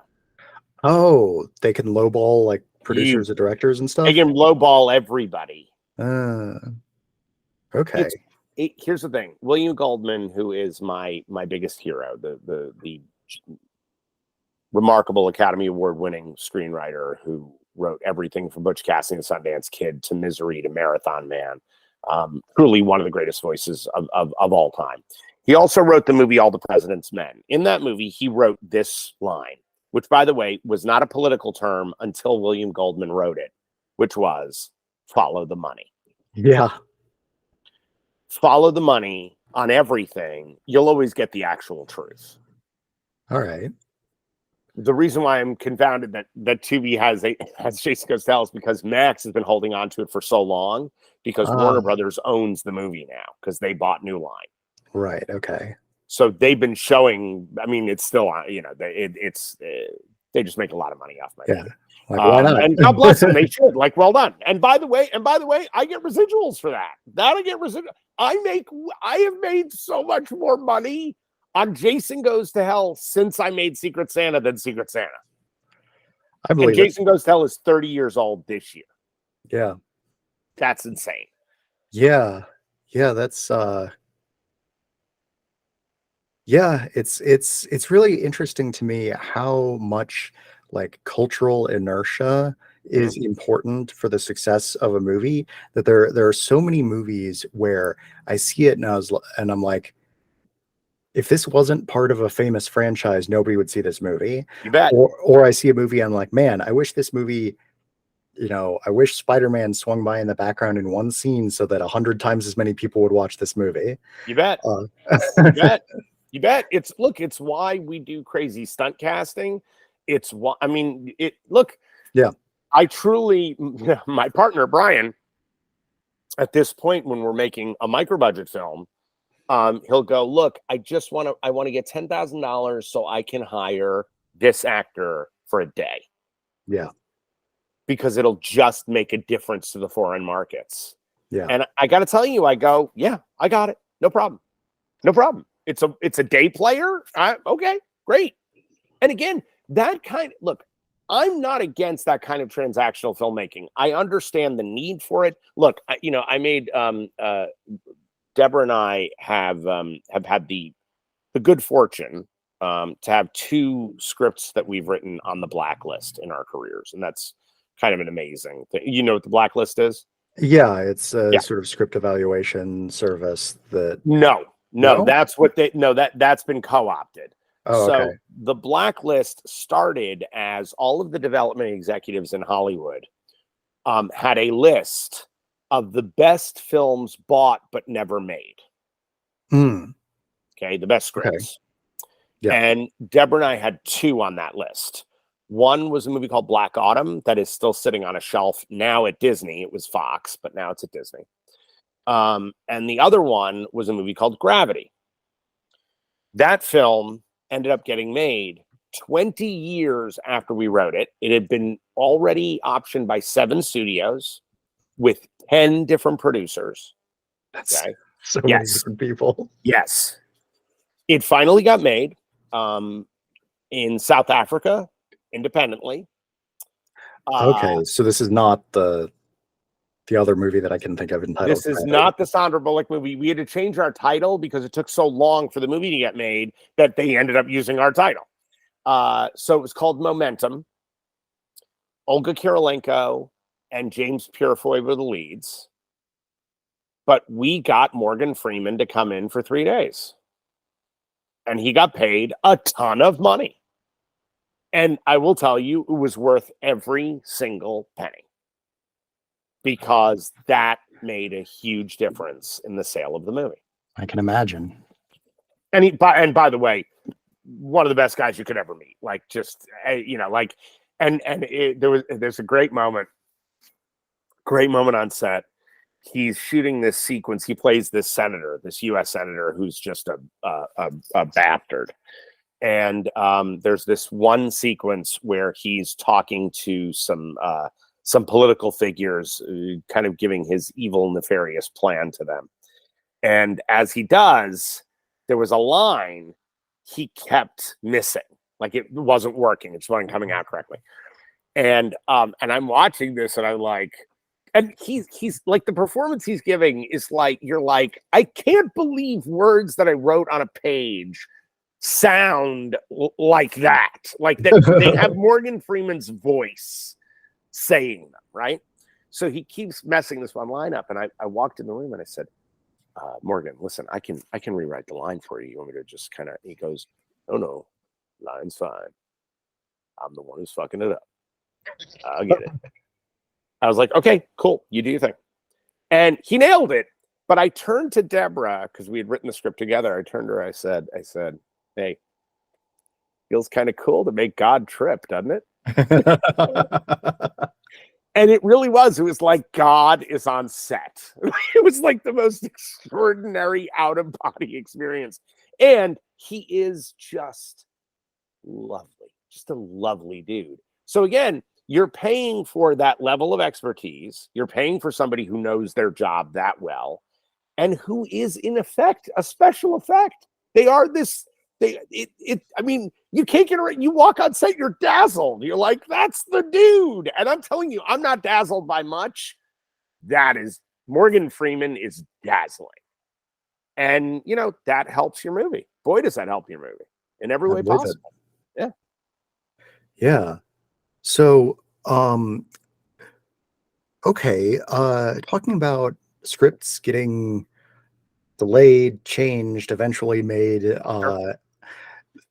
Oh, they can lowball like producers and directors and stuff? They can lowball everybody. Okay. Here's the thing. William Goldman, who is my biggest hero, the remarkable Academy Award-winning screenwriter who wrote everything from Butch Cassidy and the Sundance Kid to Misery to Marathon Man. Truly one of the greatest voices of all time. He also wrote the movie All the President's Men. In that movie, he wrote this line, which, by the way, was not a political term until William Goldman wrote it, which was follow the money. Yeah. Follow the money on everything. You'll always get the actual truth. All right. The reason why I'm confounded that Tubi has Jason Goes to Hell is because Max has been holding on to it for so long because Warner Brothers owns the movie now because they bought New Line. Right. Okay. So they've been showing. I mean, it's still they just make a lot of money off my movie. Like, why not? And God bless them, they should. Like, well done. And by the way, I get residuals for that. I get residuals. I have made so much more money on Jason Goes to Hell since I made Secret Santa than Secret Santa. I believe and Jason Goes to Hell is 30 years old this year. Yeah. That's insane. Yeah. Yeah, that's yeah, it's really interesting to me how much like cultural inertia is important for the success of a movie, that there are so many movies where I see it and I'm like, if this wasn't part of a famous franchise, nobody would see this movie. You bet. Or I see a movie, I'm like, man, I wish this movie, I wish Spider-Man swung by in the background in one scene so that 100 times as many people would watch this movie. You bet. You bet. You bet. It's why we do crazy stunt casting. It's why, Yeah. I truly, my partner, Brian, at this point, when we're making a micro budget film, he'll go, look, I want to get $10,000 so I can hire this actor for a day. Yeah. Because it'll just make a difference to the foreign markets. Yeah. And I got to tell you, I go, yeah, I got it. No problem. No problem. It's a day player. Okay, great. And again, look, I'm not against that kind of transactional filmmaking. I understand the need for it. Look, I made Deborah and I have had the good fortune to have 2 scripts that we've written on the Blacklist in our careers, and that's kind of an amazing thing. You know what the Blacklist is? Yeah, it's a sort of script evaluation service that. No, that's what that's been co-opted. Oh, so okay. The Blacklist started as all of the development executives in Hollywood had a list of the best films bought but never made. Okay, the best scripts. Okay. Yeah. And Deborah and I had 2 on that list. One was a movie called Black Autumn that is still sitting on a shelf now at Disney. It was Fox, but now it's at Disney. And the other one was a movie called Gravity. That film ended up getting made 20 years after we wrote it. It had been already optioned by 7 studios with 10 different producers. That's so many different people. Yes. It finally got made in South Africa independently. Okay, so this is not the other movie that I can think of entitled. This is not the Sandra Bullock movie. We had to change our title because it took so long for the movie to get made that they ended up using our title. So it was called Momentum. Olga Kurylenko and James Purefoy were the leads. But we got Morgan Freeman to come in for 3 days. And he got paid a ton of money. And I will tell you, it was worth every single penny. Because that made a huge difference in the sale of the movie. I can imagine. And by the way, one of the best guys you could ever meet. Like, just there's a great moment on set. He's shooting this sequence. He plays this senator, this U.S. senator, who's just a bastard. And there's this one sequence where he's talking to some political figures, kind of giving his evil, nefarious plan to them. And as he does, there was a line he kept missing. Like, it wasn't working. It just wasn't coming out correctly. And I'm watching this and I'm like, and he's like, the performance he's giving is like, you're like, I can't believe words that I wrote on a page sound like that. Like that they have Morgan Freeman's voice saying them, right? So he keeps messing this one line up. And I walked in the room and I said, Morgan, listen, I can rewrite the line for you. You want me to just kind of, he goes, no, line's fine. I'm the one who's fucking it up. I'll get it. I was like, okay, cool. You do your thing. And he nailed it. But I turned to Deborah because we had written the script together. I turned to her. I said, hey, Feels kind of cool to make God trip, doesn't it? And it really was. It was like God is on set. It was like the most extraordinary out-of-body experience. And he is just lovely. Just a lovely dude. So again, you're paying for that level of expertise. You're paying for somebody who knows their job that well and who is, in effect, a special effect. They are this... I mean, you can't get around. You walk on set, you're dazzled. You're like, that's the dude. And I'm telling you, I'm not dazzled by much. That is, Morgan Freeman is dazzling. And, you know, that helps your movie. Boy, does that help your movie in every way possible. Yeah. Yeah. So, okay. Talking about scripts getting delayed, changed, eventually made, Sure.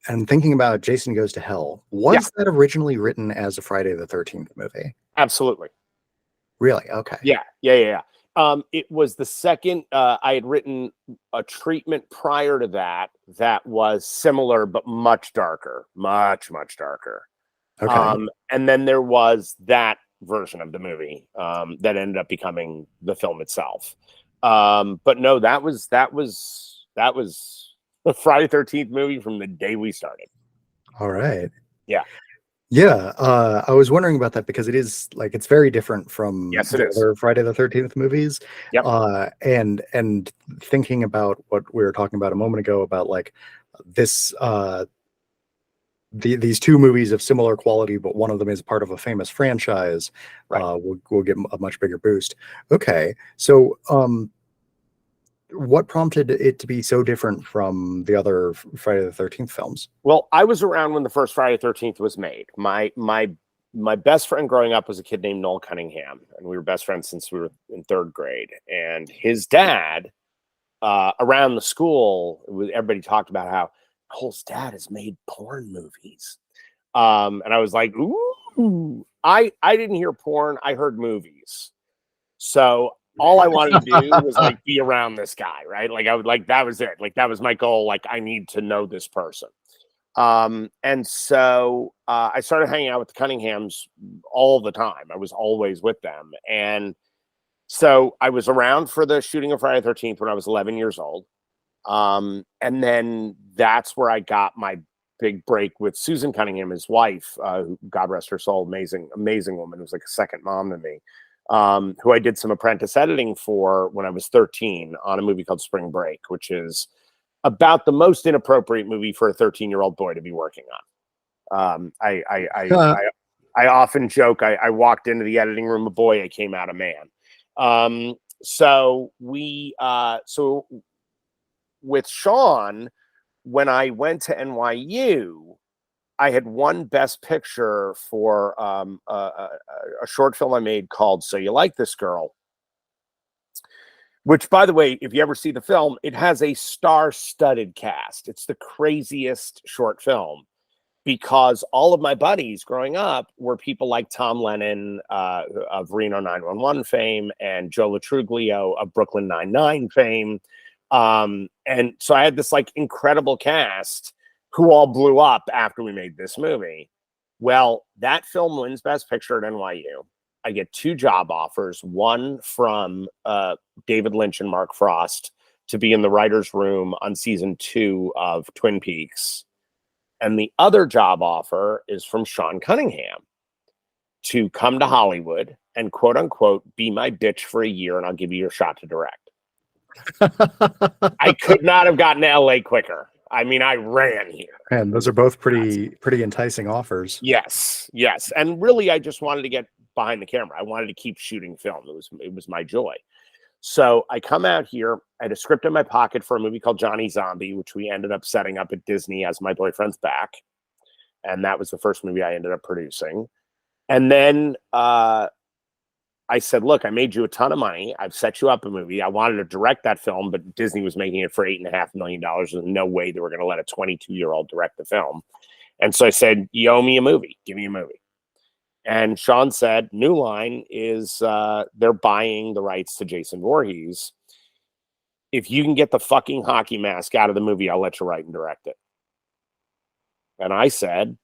and thinking about Jason Goes to Hell, was that originally written as a Friday the 13th movie? Absolutely. Really? Okay. Yeah. It was the second. I had written a treatment prior to that was similar but much darker, much darker. Okay. And then there was that version of the movie that ended up becoming the film itself. But no, that was the Friday 13th movie from the day we started. All right. Yeah. Yeah. I was wondering about that because it is like, it's very different from Yes, it the is. other Friday the 13th movies. Yep. And thinking about what we were talking about a moment ago about like this, these two movies of similar quality, but one of them is part of a famous franchise, Right. will get a much bigger boost. Okay. So, what prompted it to be so different from the other Friday the 13th films? Well, I was around when the first Friday the 13th was made. My best friend growing up was a kid named Noel Cunningham, and we were best friends since we were in third grade. And his dad, around the school, everybody talked about how Noel's dad has made porn movies. And I was like, ooh, I didn't hear porn. I heard movies. So all I wanted to do was like be around this guy, right? Like I would like, that was it. Like that was my goal. Like I need to know this person. And so I started hanging out with the Cunninghams all the time. I was always with them. And so I was around for the shooting of Friday the 13th when I was 11 years old. And then that's where I got my big break with Susan Cunningham, his wife, God rest her soul, amazing woman. It was like a second mom to me. Who I did some apprentice editing for when I was 13 on a movie called Spring Break, which is about the most inappropriate movie for a 13-year-old boy to be working on. I often joke, I walked into the editing room a boy, I came out a man. So with Sean, when I went to NYU, I had won Best Picture for a short film I made called So You Like This Girl, which, by the way, if you ever see the film, it has a star-studded cast. It's the craziest short film because all of my buddies growing up were people like Tom Lennon of Reno 911 fame and Joe Lo Truglio of Brooklyn Nine-Nine fame. And so I had this like incredible cast who all blew up after we made this movie. Well, that film wins Best Picture at NYU. I get 2 job offers, one from David Lynch and Mark Frost to be in the writer's room on season 2 of Twin Peaks. And the other job offer is from Sean Cunningham to come to Hollywood and quote unquote, be my bitch for a year and I'll give you your shot to direct. I could not have gotten to LA quicker. I mean, I ran here. And those are both pretty enticing offers. Yes. And really, I just wanted to get behind the camera. I wanted to keep shooting film. It was my joy. So I come out here. I had a script in my pocket for a movie called Johnny Zombie, which we ended up setting up at Disney as My Boyfriend's Back. And that was the first movie I ended up producing. And then I said, look, I made you a ton of money. I've set you up a movie. I wanted to direct that film, but Disney was making it for $8.5 million. There's no way they were going to let a 22-year-old direct the film. And so I said, you owe me a movie. Give me a movie. And Sean said, New Line is, they're buying the rights to Jason Voorhees. If you can get the fucking hockey mask out of the movie, I'll let you write and direct it. And I said,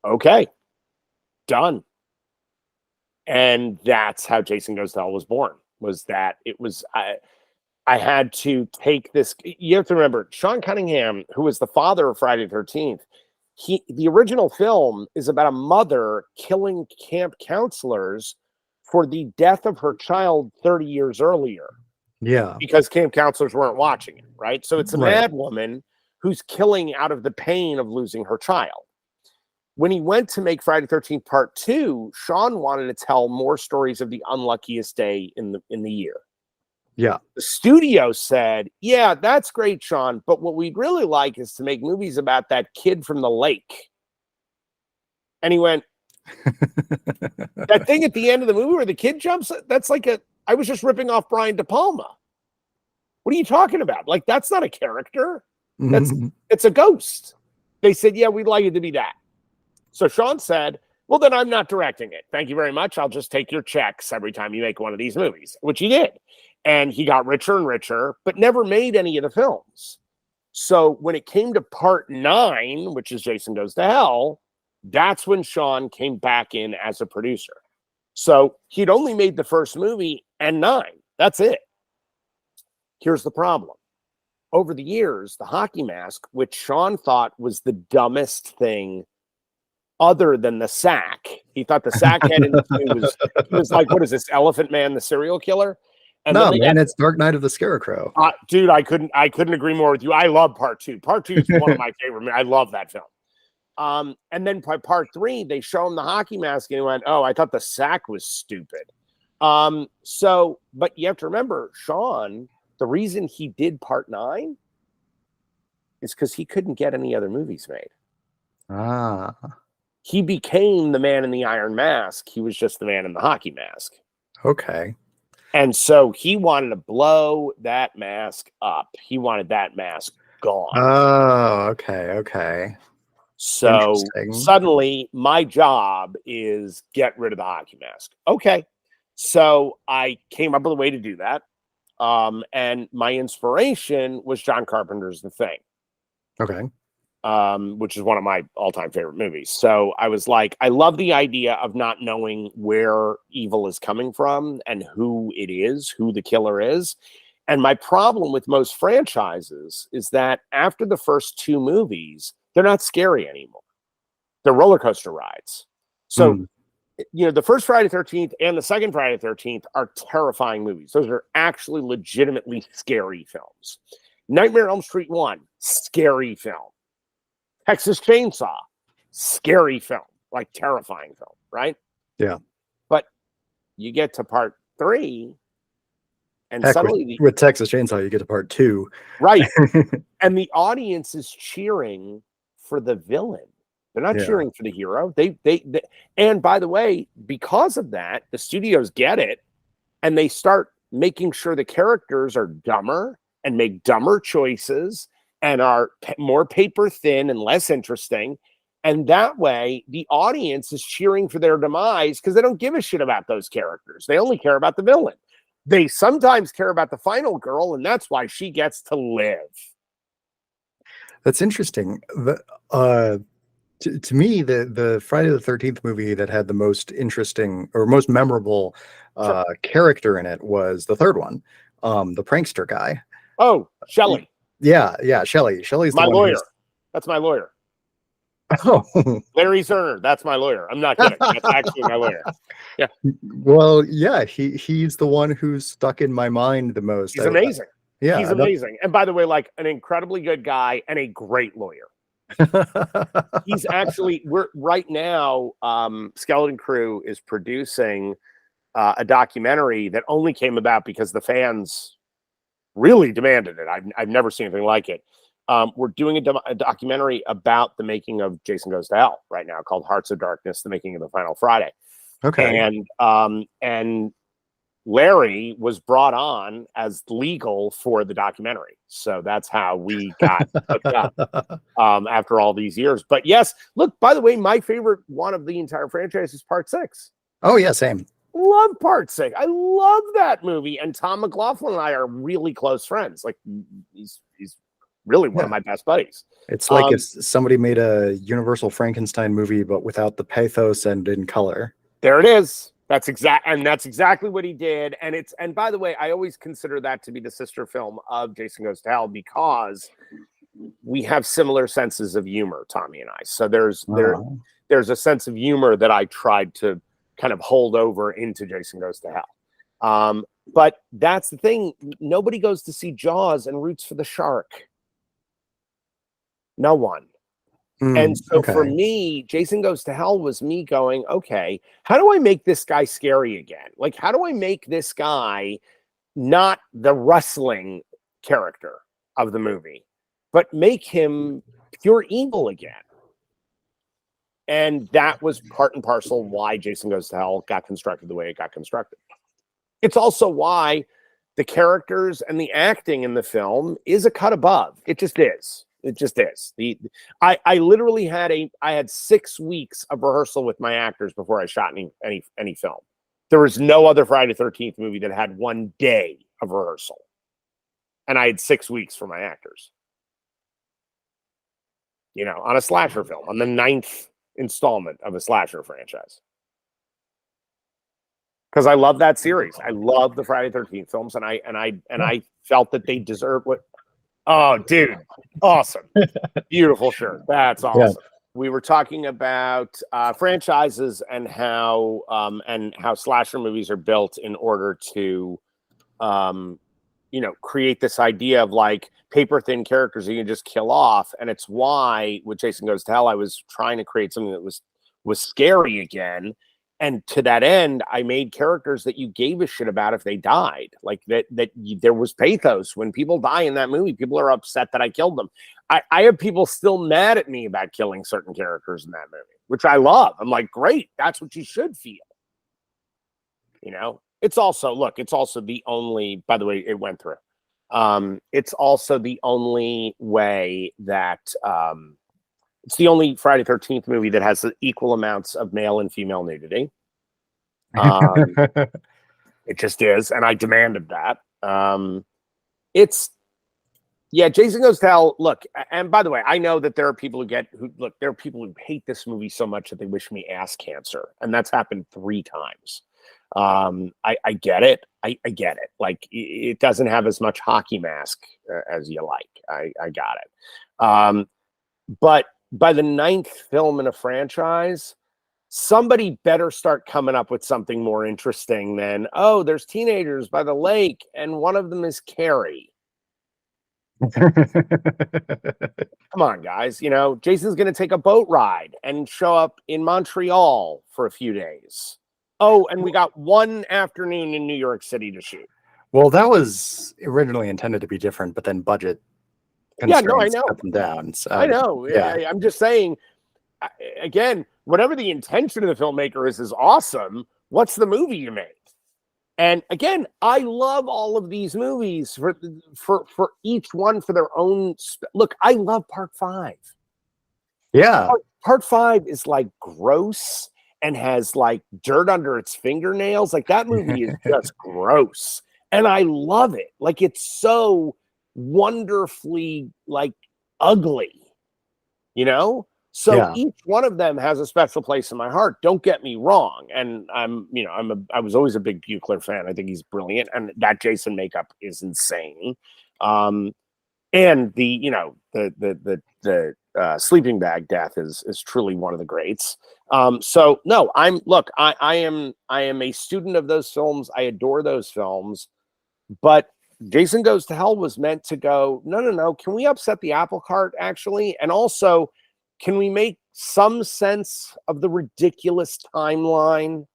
okay, done. And that's how Jason Goes to Hell was born, was that it was, I had to take this. You have to remember, Sean Cunningham, who was the father of Friday the 13th, the original film is about a mother killing camp counselors for the death of her child 30 years earlier. Yeah. Because camp counselors weren't watching it, right? So it's a Right. mad woman who's killing out of the pain of losing her child. When he went to make Friday the 13th Part 2, Sean wanted to tell more stories of the unluckiest day in the year. Yeah. The studio said, yeah, that's great, Sean, but what we'd really like is to make movies about that kid from the lake. And he went, that thing at the end of the movie where the kid jumps, that's like I was just ripping off Brian De Palma. What are you talking about? Like, that's not a character. It's a ghost. They said, yeah, we'd like it to be that. So Sean said, well, then I'm not directing it. Thank you very much. I'll just take your checks every time you make one of these movies, which he did. And he got richer and richer, but never made any of the films. So when it came to Part 9, which is Jason Goes to Hell, that's when Sean came back in as a producer. So he'd only made the first movie and 9. That's it. Here's the problem. Over the years, the hockey mask, which Sean thought was the dumbest thing other than the sack. He thought the sack head in the was like, what is this, Elephant Man, the serial killer? And no, man, it's Dark Knight of the Scarecrow. Dude, I couldn't agree more with you. I love Part 2. Part 2 is one of my favorite. I love that film. And then by Part 3, they show him the hockey mask, and he went, "Oh, I thought the sack was stupid." But you have to remember, Sean, the reason he did Part 9 is because he couldn't get any other movies made. Ah. He became the Man in the Iron Mask. He was just the Man in the hockey mask. Okay. And so he wanted to blow that mask up. He wanted that mask gone. Oh, okay. So suddenly my job is get rid of the hockey mask. Okay. So I came up with a way to do that. And my inspiration was John Carpenter's The Thing. Okay. Which is one of my all-time favorite movies. So I was like, I love the idea of not knowing where evil is coming from and who it is, who the killer is. And my problem with most franchises is that after the first 2 movies, they're not scary anymore. They're roller coaster rides. So, the first Friday the 13th and the second Friday the 13th are terrifying movies. Those are actually legitimately scary films. Nightmare on Elm Street 1, scary film. Texas Chainsaw, scary film, like terrifying film, right? Yeah. But you get to Part 3, and Heck, suddenly with Texas Chainsaw, you get to Part 2, right? And the audience is cheering for the villain. They're not cheering for the hero. They and by the way, because of that, the studios get it, and they start making sure the characters are dumber and make dumber choices and are more paper thin and less interesting. And that way, the audience is cheering for their demise because they don't give a shit about those characters. They only care about the villain. They sometimes care about the final girl, and that's why she gets to live. That's interesting. To me, the Friday the 13th movie that had the most interesting or most memorable character in it was the third one, the prankster guy. Oh, Shelley. Yeah, Shelley. Shelley's my lawyer. That's my lawyer. Oh, Larry Zerner. That's my lawyer. I'm not kidding. That's actually my lawyer. Yeah. Well, yeah, he's the one who's stuck in my mind the most. He's amazing. Yeah, he's amazing. And by the way, like an incredibly good guy and a great lawyer. He's actually we're right now. Skeleton Crew is producing a documentary that only came about because the fans really demanded it. I've never seen anything like it. We're doing a documentary about the making of Jason Goes to Hell right now, called Hearts of Darkness: The Making of the Final Friday. Okay. And Larry was brought on as legal for the documentary, so that's how we got hooked up after all these years. But yes, look. By the way, my favorite one of the entire franchise is Part 6. Oh yeah, same. Love Part 6. I love that movie, and Tom McLaughlin and I are really close friends. Like he's really one of my best buddies. It's like if somebody made a Universal Frankenstein movie, but without the pathos and in color. There it is. That's exactly what he did. And by the way, I always consider that to be the sister film of Jason Goes to Hell, because we have similar senses of humor, Tommy and I. So there's a sense of humor that I tried to kind of hold over into Jason Goes to Hell. But that's the thing. Nobody goes to see Jaws and roots for the shark. No one. And so for me, Jason Goes to Hell was me going, okay, how do I make this guy scary again? Like, how do I make this guy not the wrestling character of the movie, but make him pure evil again? And that was part and parcel why Jason Goes to Hell got constructed the way it got constructed. It's also why the characters and the acting in the film is a cut above. It just is. It just is. I literally had 6 weeks of rehearsal with my actors before I shot any film. There was no other Friday the 13th movie that had 1 day of rehearsal. And I had 6 weeks for my actors. You know, on a slasher film, on the 9th installment of a slasher franchise. Because I love that series. I love the Friday the 13th films, and I felt that they deserve what. Oh, dude, awesome. Beautiful shirt. That's awesome. Yeah. We were talking about franchises and how slasher movies are built in order to create this idea of like paper thin characters you can just kill off. And it's why with Jason Goes to Hell, I was trying to create something that was scary again. And to that end, I made characters that you gave a shit about if they died. Like there was pathos. When people die in that movie, people are upset that I killed them. I have people still mad at me about killing certain characters in that movie, which I love. I'm like, great, that's what you should feel. You know, it's also the only, by the way, it went through. It's also the only way that it's the only Friday the 13th movie that has equal amounts of male and female nudity. It just is, and I demanded that. Jason Goes to Hell. Look, and by the way, I know that there are people there are people who hate this movie so much that they wish me ass cancer, and that's happened 3 times. I get it. I get it. Like, it doesn't have as much hockey mask as you like. I got it. But by the 9th film in a franchise, somebody better start coming up with something more interesting than, oh, there's teenagers by the lake and one of them is Carrie. Come on, guys. You know, Jason's going to take a boat ride and show up in Montreal for a few days. Oh, and we got 1 afternoon in New York City to shoot. Well, that was originally intended to be different, but then budget. Yeah, no, I know. Cut them down. So, I know. Yeah. I'm just saying, again, whatever the intention of the filmmaker is awesome. What's the movie you made? And again, I love all of these movies for each one for their own. Look, I love Part 5. Yeah. Part 5 is like gross and has like dirt under its fingernails. Like, that movie is just gross. And I love it. Like, it's so wonderfully like ugly, you know? So each one of them has a special place in my heart. Don't get me wrong. And I was always a big Buechler fan. I think he's brilliant. And that Jason makeup is insane. And the sleeping bag death is truly one of the greats. So no, I am a student of those films. I adore those films, but Jason Goes to Hell was meant to go, no. Can we upset the apple cart, actually? And also, can we make some sense of the ridiculous timeline?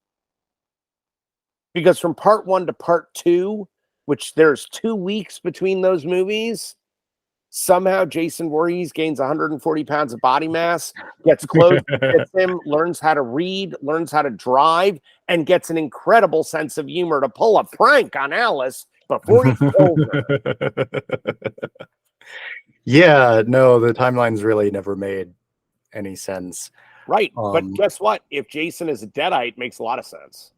Because from part 1 to part 2, which there's 2 weeks between those movies, somehow Jason Voorhees gains 140 pounds of body mass, gets close, gets him, learns how to read, learns how to drive, and gets an incredible sense of humor to pull a prank on Alice before he's over. Yeah, no, the timelines really never made any sense. Right. But guess what? If Jason is a Deadite, it makes a lot of sense.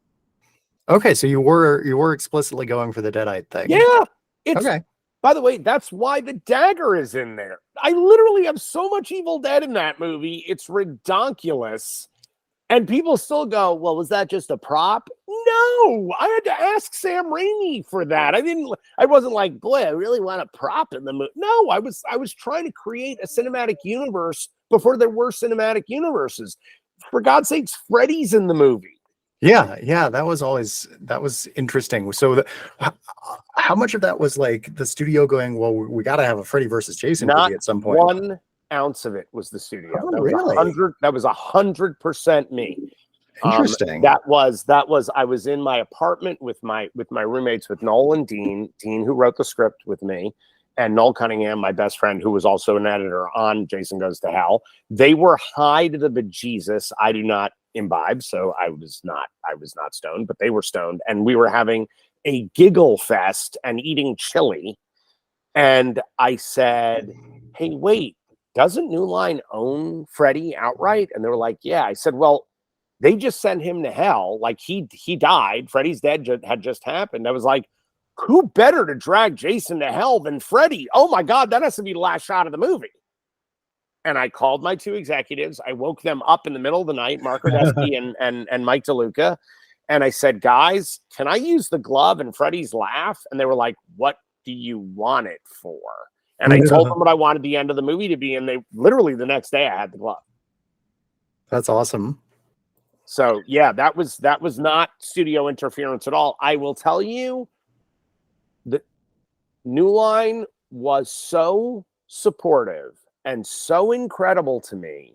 Okay, so you were explicitly going for the Deadite thing. Yeah. Okay. By the way, that's why the dagger is in there. I literally have so much Evil Dead in that movie. It's redonkulous. And people still go, well, was that just a prop? No, I had to ask Sam Raimi for that. I wasn't like, boy, I really want a prop in the movie. No, I was trying to create a cinematic universe before there were cinematic universes. For God's sakes, Freddy's in the movie. Yeah, that was interesting. So how much of that was like the studio going, well, we got to have a Freddy versus Jason movie at some point? 1 ounce of it was the studio. Oh, that was really? 100% me. Interesting. That was I was in my apartment with my roommates, with Noel and Dean, who wrote the script with me, and Noel Cunningham, my best friend, who was also an editor on Jason Goes to Hell. They were high to the bejesus. I do not imbibe, so I was not stoned, but they were stoned, and we were having a giggle fest and eating chili. And I said, hey, wait, doesn't New Line own Freddy outright? And they were like, yeah. I said, well, they just sent him to hell. Like he died. Freddy's Dead had just happened. I was like, who better to drag Jason to hell than Freddy? Oh my God, that has to be the last shot of the movie. And I called my 2 executives. I woke them up in the middle of the night, Mark Radesky and Mike DeLuca. And I said, guys, can I use the glove and Freddy's laugh? And they were like, what do you want it for? And I told them what I wanted the end of the movie to be. And they literally the next day I had the glove. That's awesome. So yeah, that was not studio interference at all. I will tell you, the New Line was so supportive and so incredible to me.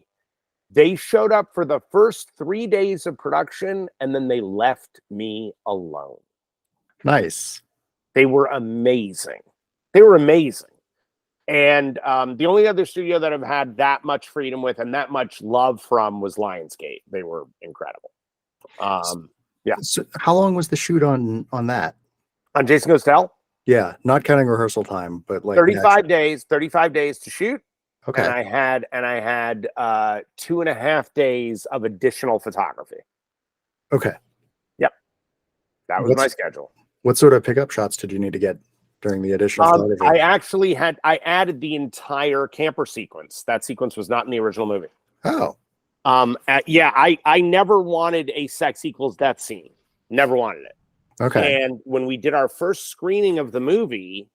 They showed up for the first 3 days of production, and then they left me alone. Nice. They were amazing. And the only other studio that I've had that much freedom with and that much love from was Lionsgate. They were incredible. Yeah. So how long was the shoot on that? On Jason Goes to Hell? Yeah, not counting rehearsal time, but like 35 days to shoot. Okay. And I had 2.5 days of additional photography. Okay. Yep. That was my schedule. What sort of pickup shots did you need to get during the additional photography? I added the entire camper sequence. That sequence was not in the original movie. Oh. I never wanted a sex equals death scene. Never wanted it. Okay. And when we did our first screening of the movie,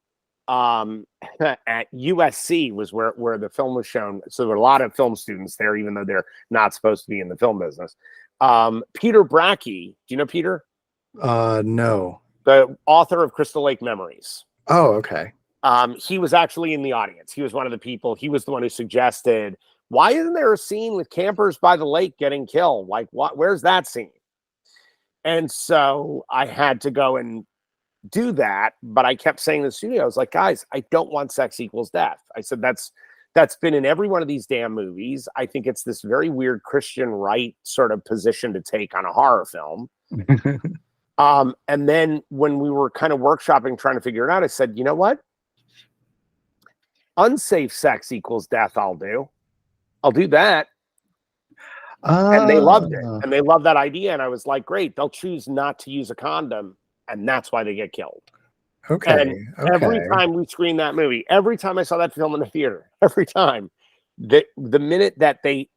at USC was where the film was shown. So there were a lot of film students there, even though they're not supposed to be in the film business. Peter Bracke, do you know Peter? No. The author of Crystal Lake Memories. Oh, okay. He was actually in the audience. He was one of the people. He was the one who suggested, why isn't there a scene with campers by the lake getting killed? Like, where's that scene? And so I had to go and do that, but I kept saying to the studio, I was like, guys, I don't want sex equals death. I said, that's been in every one of these damn movies. I think it's this very weird Christian right sort of position to take on a horror film. And then when we were kind of workshopping, trying to figure it out, I said, you know what? Unsafe sex equals death. I'll do that. And they loved it. And they loved that idea. And I was like, great, they'll choose not to use a condom. And that's why they get killed. Okay. And every time we screened that movie, every time I saw that film in the theater, every time, the minute that they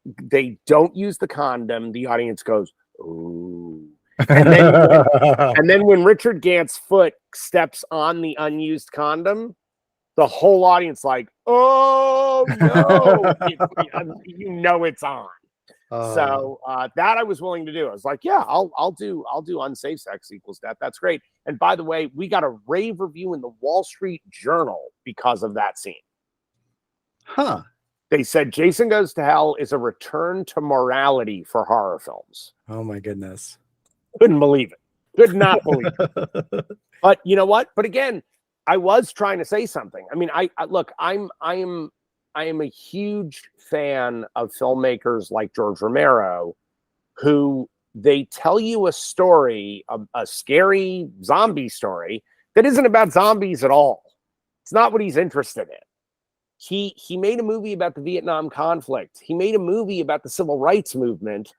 don't use the condom, the audience goes, ooh. And then when Richard Gantz's foot steps on the unused condom, the whole audience like, oh no, you know it's on. So that I was willing to do. I was like, yeah, I'll do unsafe sex equals death. That's great. And by the way, we got a rave review in the Wall Street Journal because of that scene. Huh. They said Jason Goes to Hell is a return to morality for horror films. Oh my goodness. Couldn't believe it. Could not believe it. But you know what? But again, I was trying to say something. I mean, I look, I am a huge fan of filmmakers like George Romero, who they tell you a story, a scary zombie story that isn't about zombies at all. It's not what he's interested in. He made a movie about the Vietnam conflict. He made a movie about the civil rights movement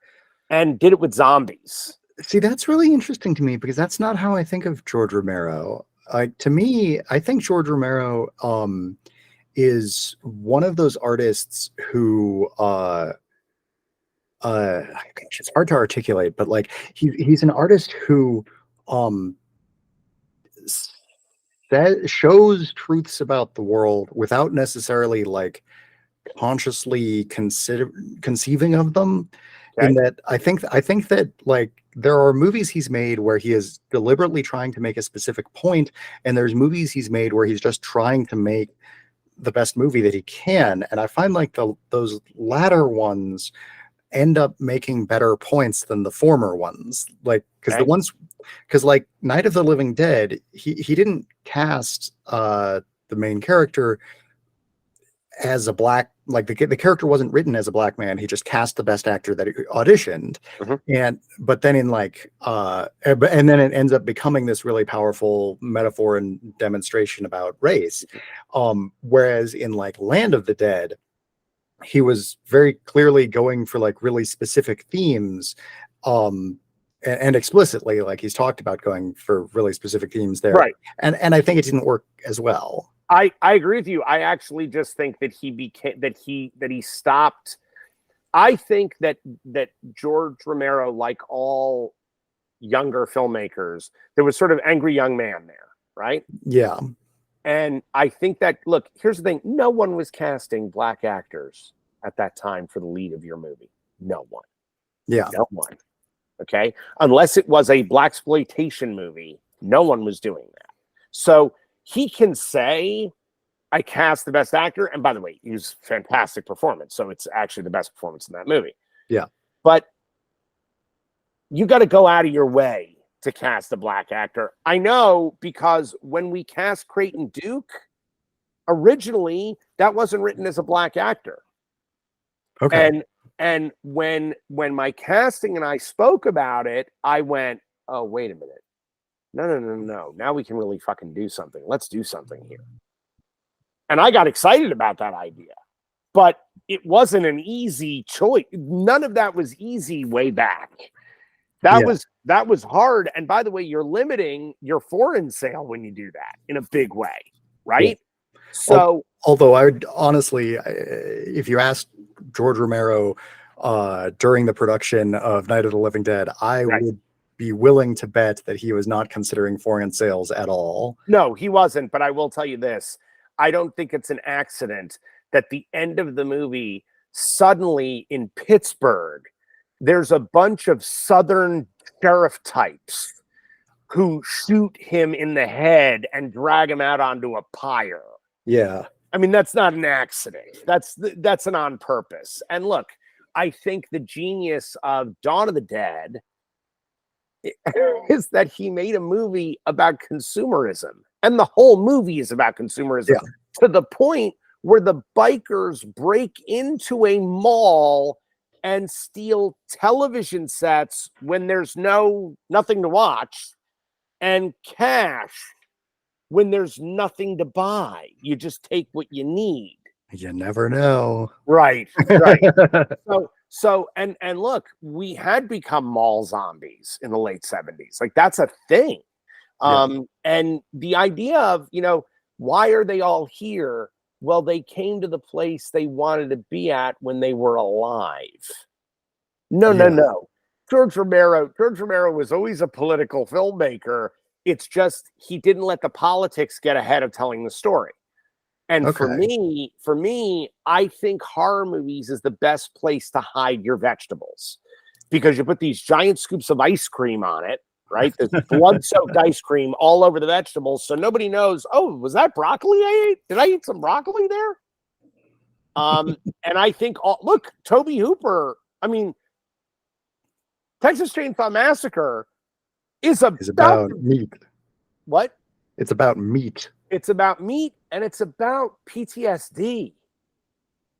and did it with zombies. See, that's really interesting to me because that's not how I think of George Romero. To me, I think George Romero is one of those artists who gosh, it's hard to articulate, but like he's an artist who um that shows truths about the world without necessarily like consciously conceiving of them. Okay. In that I think that like there are movies he's made where he is deliberately trying to make a specific point, and there's movies he's made where he's just trying to make the best movie that he can. And I find like those latter ones end up making better points than the former ones. Like because Okay. because like Night of the Living Dead, he didn't cast the main character as a black, like the character wasn't written as a black man. He just cast the best actor that he auditioned. Mhm. And but then in like and then it ends up becoming this really powerful metaphor and demonstration about race. Whereas in like Land of the Dead, he was very clearly going for like really specific themes, and explicitly, like he's talked about going for really specific themes there. Right. And I think it didn't work as well. I agree with you. I actually just think that he stopped. I think that George Romero, like all younger filmmakers, there was sort of angry young man there, right? Yeah. And I think that, look, here's the thing. No one was casting black actors at that time for the lead of your movie. No one. Yeah. No one. Okay. Unless it was a blaxploitation movie, no one was doing that. So he can say, I cast the best actor. And by the way, he was a fantastic performance. So it's actually the best performance in that movie. Yeah. But you got to go out of your way to cast a black actor. I know, because when we cast Creighton Duke, originally that wasn't written as a black actor. Okay. And when my casting and I spoke about it, I went, oh, wait a minute. No. Now we can really fucking do something. Let's do something here. And I got excited about that idea. But it wasn't an easy choice. None of that was easy way back. That was hard. And by the way, you're limiting your foreign sale when you do that in a big way, right? Yeah. So, although I would honestly, if you asked George Romero during the production of Night of the Living Dead, I would be willing to bet that he was not considering foreign sales at all. No, he wasn't. But I will tell you this. I don't think it's an accident that the end of the movie, suddenly in Pittsburgh, there's a bunch of Southern sheriff types who shoot him in the head and drag him out onto a pyre. Yeah. I mean, that's not an accident. That's an on purpose. And look, I think the genius of Dawn of the Dead is that he made a movie about consumerism. And the whole movie is about consumerism, to the point where the bikers break into a mall and steal television sets when there's nothing to watch, and cash when there's nothing to buy. You just take what you need. You never know. Right. So and look, we had become mall zombies in the late 70s. Like, that's a thing. And the idea of, why are they all here? Well, they came to the place they wanted to be at when they were alive. No. George Romero was always a political filmmaker. It's just he didn't let the politics get ahead of telling the story. And for me, I think horror movies is the best place to hide your vegetables, because you put these giant scoops of ice cream on it, right? There's blood-soaked ice cream all over the vegetables, so nobody knows, oh, was that broccoli I ate? Did I eat some broccoli there? And I think, look, Tobe Hooper, I mean, Texas Chainsaw Massacre is about meat. What? It's about meat. It's about meat, and it's about PTSD.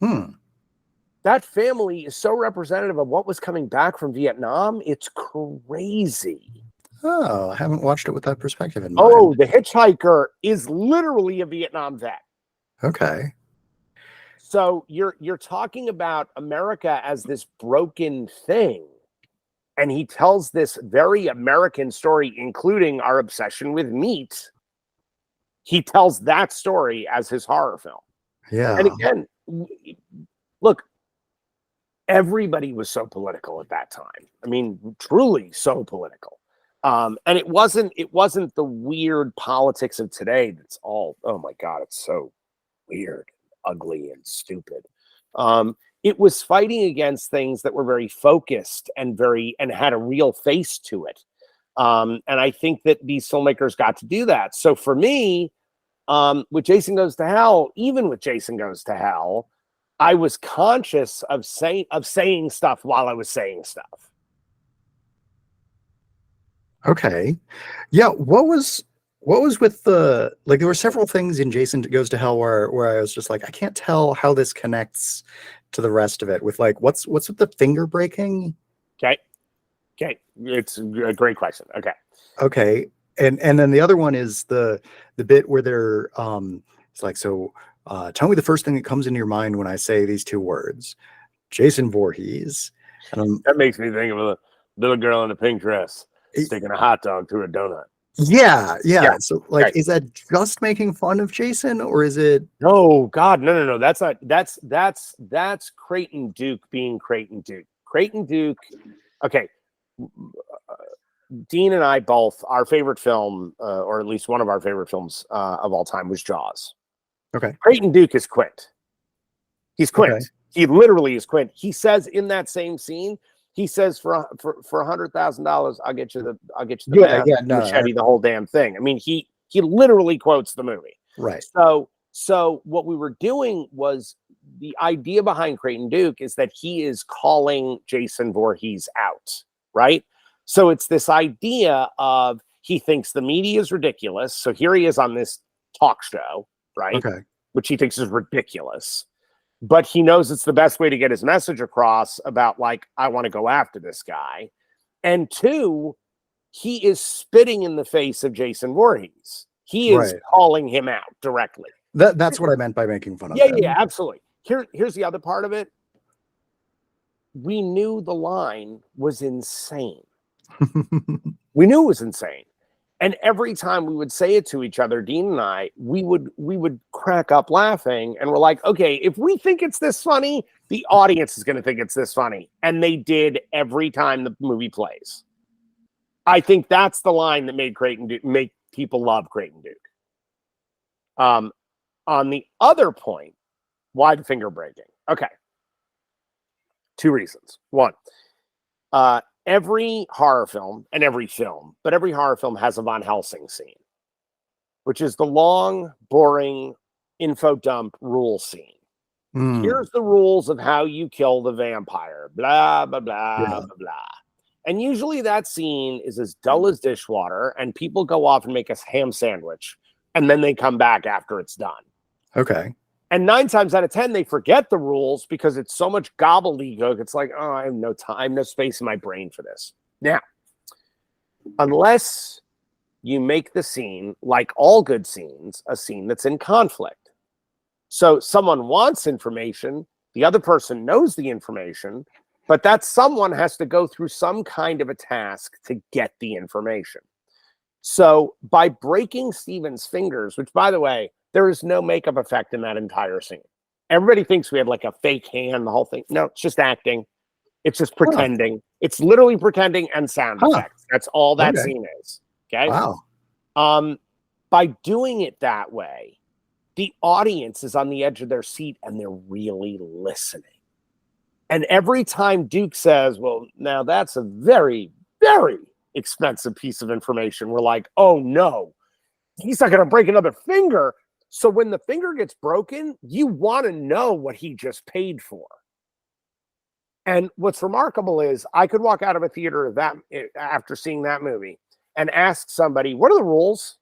That family is so representative of what was coming back from Vietnam. It's crazy. Oh, I haven't watched it with that perspective in mind. Oh, the hitchhiker is literally a Vietnam vet. Okay. So you're talking about America as this broken thing. And he tells this very American story, including our obsession with meat. He tells that story as his horror film. Yeah. And again, look, everybody was so political at that time. I mean, truly so political. And it wasn't the weird politics of today that's all, oh my God, it's so weird, ugly, and stupid. It was fighting against things that were very focused and had a real face to it. And I think that these filmmakers got to do that. So for me, with Jason Goes to Hell, even with Jason Goes to Hell, I was conscious of saying stuff while I was saying stuff. Okay. Yeah. What was with the, like, there were several things in Jason Goes to Hell where I was just like, I can't tell how this connects to the rest of it, with like, what's with the finger breaking? Okay. It's a great question. Okay. And then the other one is the bit where they're it's like, so tell me the first thing that comes into your mind when I say these two words, Jason Voorhees. And that makes me think of a little girl in a pink dress sticking a hot dog through a donut. Yeah. So like, right. Is that just making fun of Jason, or is it? No, God, no. That's not. That's Creighton Duke being Creighton Duke. Creighton Duke. Okay. Dean and I both, our favorite film, or at least one of our favorite films of all time, was Jaws. Okay. Creighton Duke is Quint. He's Quint. Okay. He literally is Quint. He says in that same scene, he says for $100,000, I'll get you the machete, the whole damn thing. I mean, he literally quotes the movie. Right. So what we were doing was, the idea behind Creighton Duke is that he is calling Jason Voorhees out, right? So it's this idea of, he thinks the media is ridiculous. So here he is on this talk show, right? Okay. Which he thinks is ridiculous. But he knows it's the best way to get his message across about, like, I want to go after this guy. And two, he is spitting in the face of Jason Voorhees. He is calling him out directly. That's what I meant by making fun of him. Yeah, absolutely. Here's the other part of it. We knew the line was insane. We knew it was insane. And every time we would say it to each other, Dean and I, we would crack up laughing, and we're like, okay, if we think it's this funny, the audience is going to think it's this funny. And they did every time the movie plays. I think that's the line that made make people love Creighton Duke. On the other point, why the finger breaking? Okay. Two reasons. One, every horror film, but every horror film has a Van Helsing scene, which is the long, boring info dump rule scene. Here's the rules of how you kill the vampire, blah, blah, blah, blah, blah. And usually that scene is as dull as dishwater, and people go off and make a ham sandwich, and then they come back after it's done. Okay. And 9 times out of 10, they forget the rules because it's so much gobbledygook. It's like, oh, I have no time, no space in my brain for this. Now, unless you make the scene, like all good scenes, a scene that's in conflict. So someone wants information, the other person knows the information, but that someone has to go through some kind of a task to get the information. So by breaking Steven's fingers, which, by the way, there is no makeup effect in that entire scene. Everybody thinks we had like a fake hand, the whole thing. No, it's just acting. It's just pretending. It's literally pretending and sound effects. That's all that scene is. Okay. Wow. By doing it that way, the audience is on the edge of their seat and they're really listening. And every time Duke says, well, now that's a very, very expensive piece of information, we're like, oh no, he's not going to break another finger. So when the finger gets broken, you want to know what he just paid for. And what's remarkable is I could walk out of a theater after seeing that movie and ask somebody, what are the rules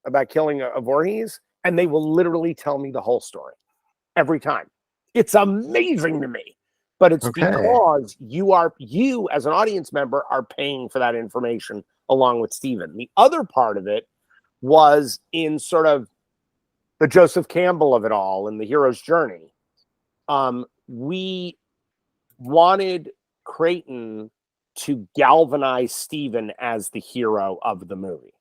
about killing a Voorhees? And they will literally tell me the whole story every time. It's amazing to me. But it's because you as an audience member are paying for that information along with Steven. The other part of it was in sort of the Joseph Campbell of it all and the hero's journey. We wanted Creighton to galvanize Steven as the hero of the movie.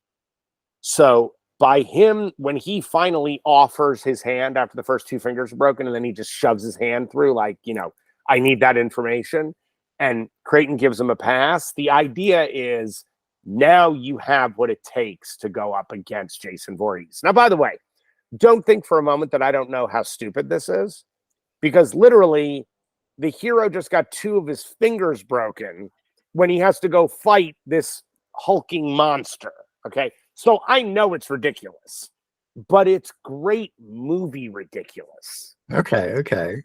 So by him, when he finally offers his hand after the first two fingers are broken, and then he just shoves his hand through, like, I need that information. And Creighton gives him a pass. The idea is now you have what it takes to go up against Jason Voorhees. Now, by the way, don't think for a moment that I don't know how stupid this is, because literally the hero just got two of his fingers broken when he has to go fight this hulking monster. Okay. So I know it's ridiculous, but it's great movie ridiculous. Okay.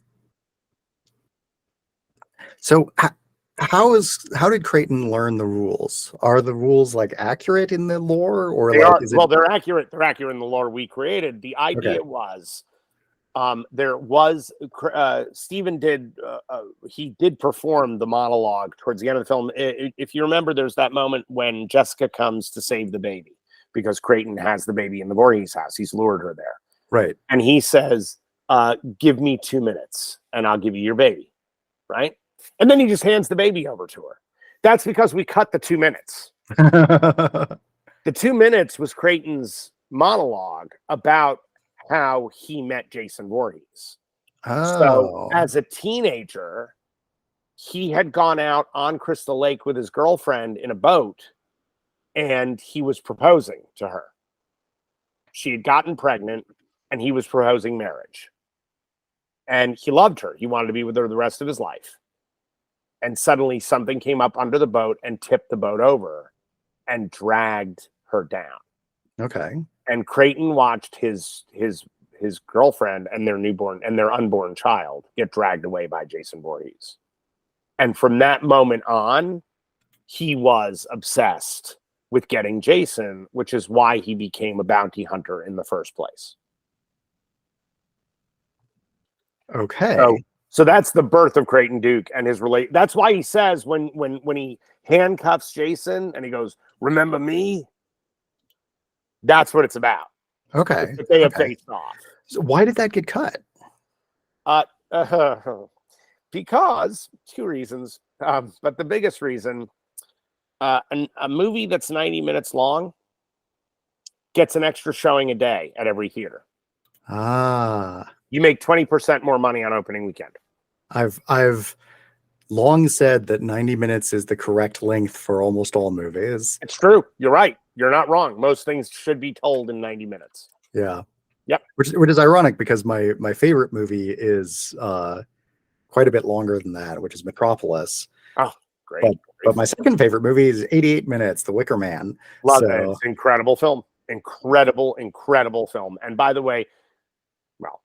So how did Creighton learn the rules? Are the rules like accurate in the lore, or They like are, is it? well, they're accurate. They're accurate in the lore we created. The idea was, Stephen did, he did perform the monologue towards the end of the film. If you remember, there's that moment when Jessica comes to save the baby because Creighton has the baby in the Voorhees house. He's lured her there. Right. And he says, give me 2 minutes and I'll give you your baby. Right. And then he just hands the baby over to her. That's because we cut the 2 minutes. The 2 minutes was Creighton's monologue about how he met Jason Voorhees. Oh. So as a teenager, he had gone out on Crystal Lake with his girlfriend in a boat, and he was proposing to her. She had gotten pregnant, and he was proposing marriage. And he loved her. He wanted to be with her the rest of his life. And suddenly something came up under the boat and tipped the boat over and dragged her down. Okay. And Creighton watched his girlfriend and their unborn child get dragged away by Jason Voorhees. And from that moment on, he was obsessed with getting Jason, which is why he became a bounty hunter in the first place. Okay. So that's the birth of Creighton Duke and his relate. That's why he says when he handcuffs Jason and he goes, "Remember me?" That's what it's about. Okay. They have faced off. So why did that get cut? Because 2 reasons. But the biggest reason, a movie that's 90 minutes long gets an extra showing a day at every theater. You make 20% more money on opening weekend. I've long said that 90 minutes is the correct length for almost all movies. It's true. You're right. You're not wrong. Most things should be told in 90 minutes. Yeah. Yep. Which is ironic because my favorite movie is quite a bit longer than that, which is Metropolis. Oh, great. But my second favorite movie is 88 Minutes, The Wicker Man. Love it. It's an incredible film. Incredible film. And by the way, well,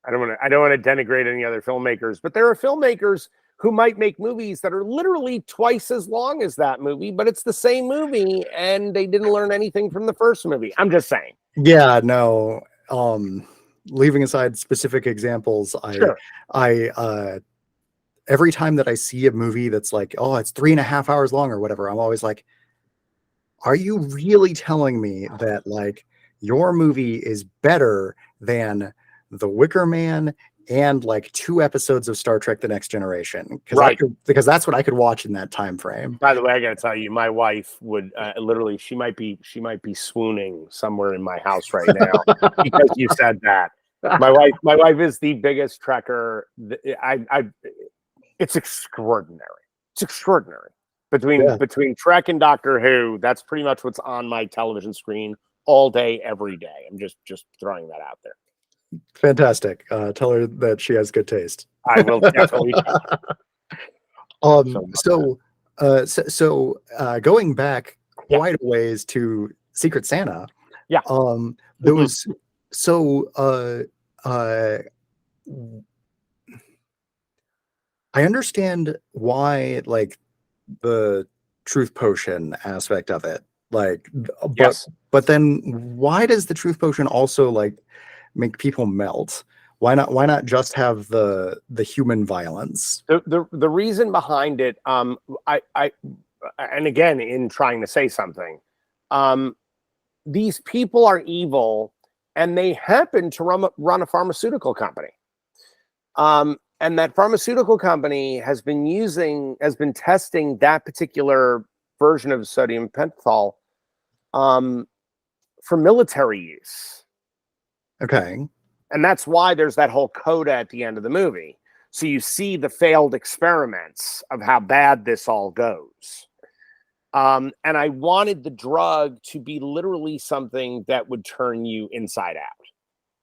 I don't want to denigrate any other filmmakers, but there are filmmakers who might make movies that are literally twice as long as that movie, but it's the same movie and they didn't learn anything from the first movie. I'm just saying. Yeah, no. Leaving aside specific examples, I every time that I see a movie that's like, oh, it's 3.5 hours long or whatever, I'm always like, are you really telling me that like your movie is better than The Wicker Man and like 2 episodes of Star Trek: The Next Generation? Because that's what I could watch in that time frame. By the way, I got to tell you, my wife would literally, she might be swooning somewhere in my house right now because you said that. My wife is the biggest Trekker. It's extraordinary. It's extraordinary. Between Trek and Doctor Who, that's pretty much what's on my television screen all day, every day. I'm just throwing that out there. Fantastic. Tell her that she has good taste. I will definitely. So going back quite a ways to Secret Santa. Yeah. Those. So I understand why, like, the truth potion aspect of it, like, but then why does the truth potion also like make people melt? Why not just have the human violence? The reason behind it, and again, in trying to say something, these people are evil and they happen to run a pharmaceutical company. And that pharmaceutical company has been testing that particular version of sodium pentothal for military use. Okay. And that's why there's that whole coda at the end of the movie. So you see the failed experiments of how bad this all goes. And I wanted the drug to be literally something that would turn you inside out.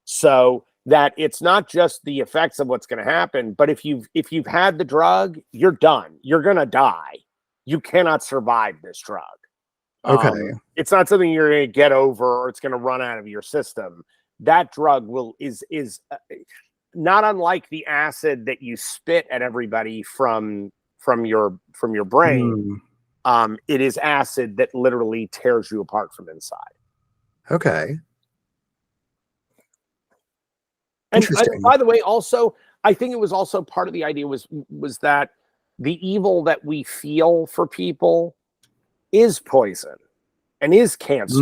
So that it's not just the effects of what's going to happen, but if you've had the drug, you're done. You're going to die. You cannot survive this drug. Okay. It's not something you're going to get over or it's going to run out of your system. That drug is not unlike the acid that you spit at everybody from your brain. It is acid that literally tears you apart from inside. Okay. And by the way, also, I think it was also part of the idea was that the evil that we feel for people is poison and is cancerous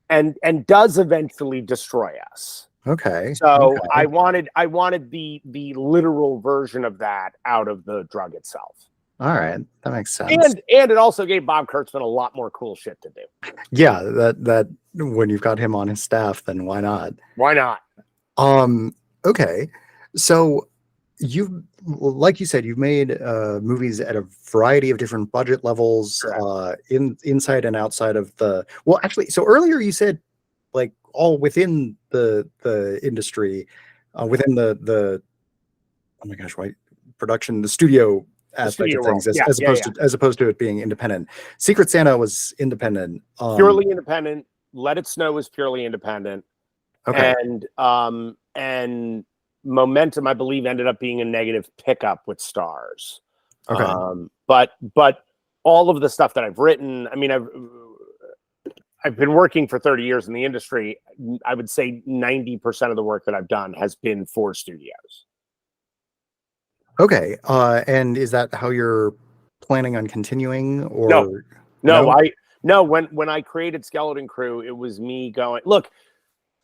and does eventually destroy us. Okay. So okay. I wanted the literal version of that out of the drug itself. All right, that makes sense. And it also gave Bob Kurtzman a lot more cool shit to do. Yeah, that when you've got him on his staff, then why not? Why not? Okay. So like you said, you've made movies at a variety of different budget levels, inside and outside of the. Well, actually, so earlier you said like all within the industry, within the oh my gosh, why production, the studio aspect of things, as opposed to it being independent. Secret Santa was independent, purely independent. Let It Snow was purely independent. Okay. And Momentum, I believe, ended up being a negative pickup with Stars. Okay. But all of the stuff that I've written, I mean, I've been working for 30 years in the industry. I would say 90% of the work that I've done has been for studios. Okay. And is that how you're planning on continuing? Or no? When I created Skeleton Crew, it was me going, look,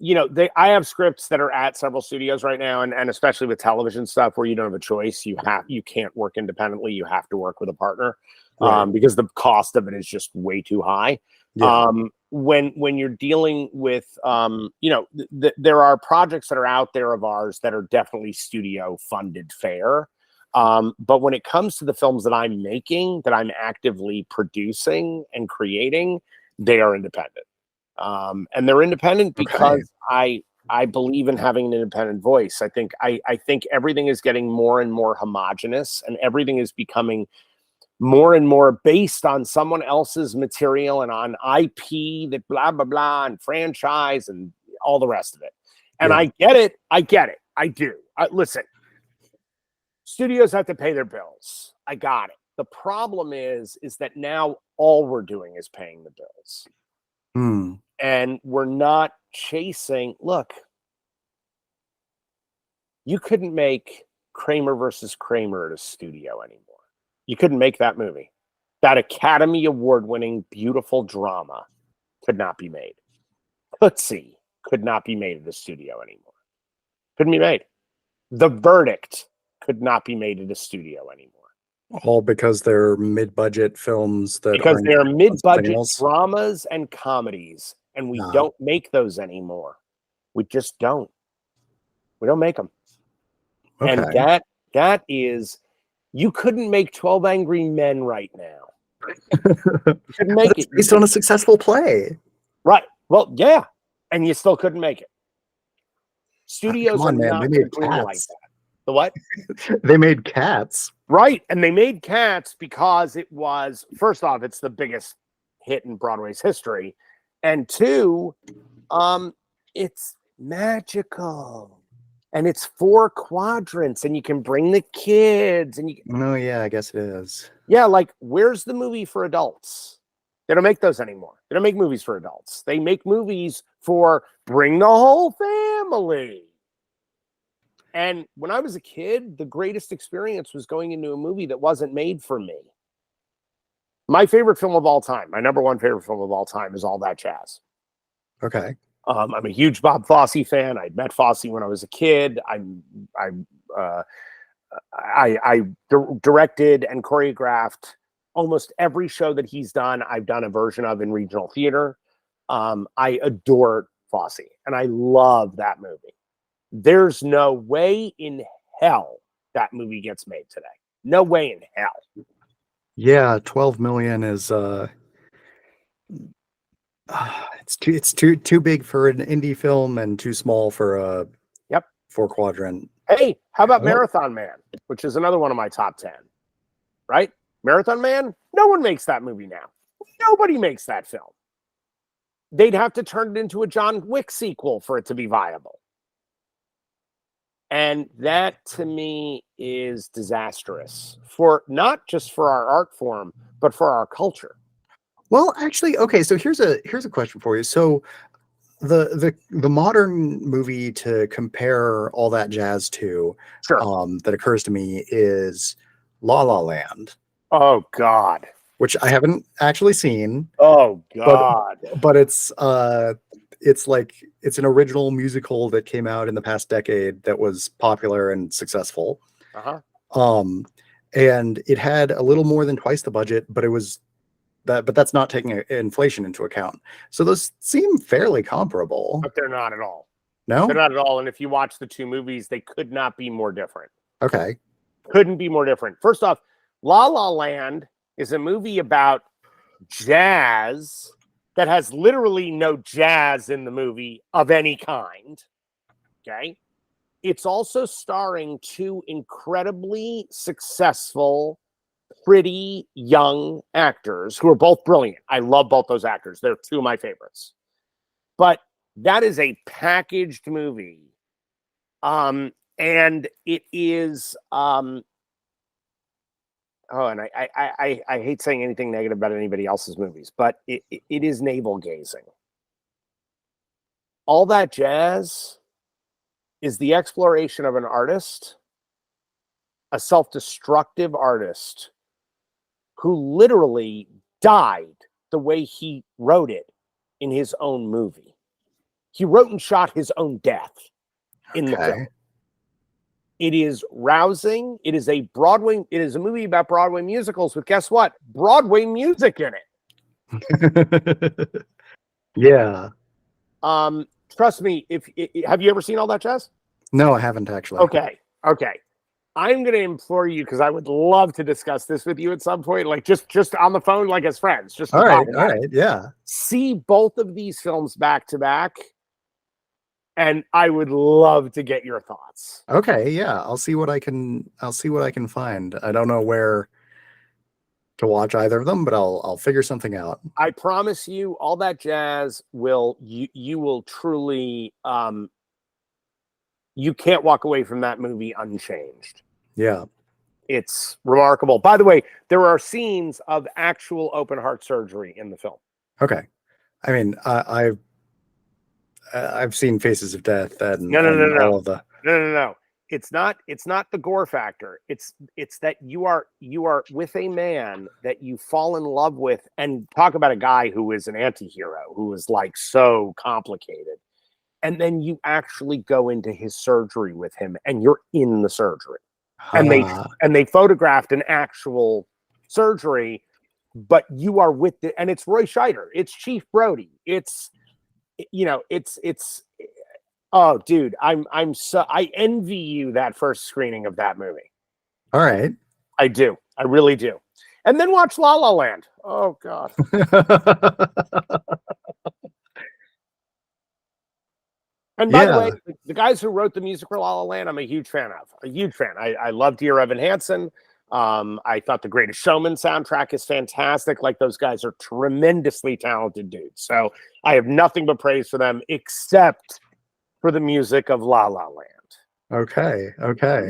I have scripts that are at several studios right now, and especially with television stuff where you don't have a choice. You can't work independently. You have to work with a partner, because the cost of it is just way too high. Yeah. When you're dealing with, there are projects that are out there of ours that are definitely studio funded fare. But when it comes to the films that I'm making, that I'm actively producing and creating, they are independent. And they're independent because I believe in having an independent voice. I think everything is getting more and more homogenous, and everything is becoming more and more based on someone else's material and on IP that blah, blah, blah, and franchise and all the rest of it. And I get it. I do. Listen, studios have to pay their bills. I got it. The problem is that now all we're doing is paying the bills. And we're not chasing. Look, you couldn't make Kramer versus Kramer at a studio anymore. You couldn't make that movie. That Academy Award-winning, beautiful drama could not be made. Tootsie could not be made at a studio anymore. Couldn't be made. The Verdict could not be made at a studio anymore. All because they're mid-budget films because they're mid-budget dramas and comedies, and we don't make those anymore. We just don't. We don't make them. Okay. And that is, you couldn't make 12 Angry Men right now. You couldn't make it. Based on a successful play. Right. Well, yeah. And you still couldn't make it. Studios are not going to dream like that. The what? They made Cats. Right. And they made Cats because it was, first off, it's the biggest hit in Broadway's history. And two, it's magical. And it's 4 quadrants, and you can bring the kids. And oh, yeah, I guess it is. Yeah, like, where's the movie for adults? They don't make those anymore. They don't make movies for adults. They make movies for bring the whole family. And when I was a kid, the greatest experience was going into a movie that wasn't made for me. My favorite film of all time, my number one favorite film of all time, is All That Jazz. Okay. I'm a huge Bob Fosse fan. I met Fosse when I was a kid. I directed and choreographed almost every show that he's done. I've done a version of in regional theater. I adore Fosse, and I love that movie. There's no way in hell that movie gets made today. No way in hell. Yeah, 12 million is it's too big for an indie film and too small for a Yep. 4-quadrant. Hey, how about Marathon Man, which is another one of my top 10, right? Marathon Man, no one makes that movie now. Nobody makes that film. They'd have to turn it into a John Wick sequel for it to be viable. And that, to me, is disastrous for not just for our art form, but for our culture. Well, actually, okay, so here's a question for you. So the modern movie to compare all that jazz to, Sure. that occurs to me is La La Land. Oh God. Which I haven't actually seen. Oh God. But it's like it's an original musical that came out in the past decade that was popular and successful. And it had a little more than twice the budget, but that's not taking inflation into account. So those seem fairly comparable. But they're not at all. No? They're not at all. And if you watch the two movies, they could not be more different. Okay. Couldn't be more different. First off, La La Land is a movie about jazz that has literally no jazz in the movie of any kind. Okay. It's also starring two incredibly successful, pretty young actors who are both brilliant. I love both those actors. They're two of my favorites. But that is a packaged movie. And it is and I hate saying anything negative about anybody else's movies, but it is navel gazing. All That Jazz is the exploration of an artist, a self-destructive artist who literally died the way he wrote it in his own movie. He wrote and shot his own death in the film. It is rousing. It is a movie about Broadway musicals with, guess what? Broadway music in it. Yeah. Trust me, have you ever seen All That Jazz? No, I haven't actually. Okay. I'm going to implore you, because I would love to discuss this with you at some point, like just on the phone, like as friends. Just all right, yeah. See both of these films back to back, and I would love to get your thoughts. Okay, yeah, I'll see what I can find. I don't know where to watch either of them, but I'll figure something out. I promise you, All That Jazz you will truly you can't walk away from that movie unchanged. Yeah. It's remarkable. By the way, there are scenes of actual open heart surgery in the film. Okay. I mean, I've seen Faces of Death and all of the No. It's not the gore factor. It's that you are with a man that you fall in love with, and talk about a guy who is an anti-hero, who is like so complicated. And then you actually go into his surgery with him, and you're in the surgery. And they photographed an actual surgery, but you are with it, and it's Roy Scheider, it's Chief Brody, it's oh dude, I envy you that first screening of that movie. All right. I do. I really do. And then watch La La Land. Oh God. And by the way, the guys who wrote the music for La La Land, I'm a huge fan of. I love Dear Evan Hansen. I thought the Greatest Showman soundtrack is fantastic. Like, those guys are tremendously talented dudes. So I have nothing but praise for them, except for the music of La La Land. Okay.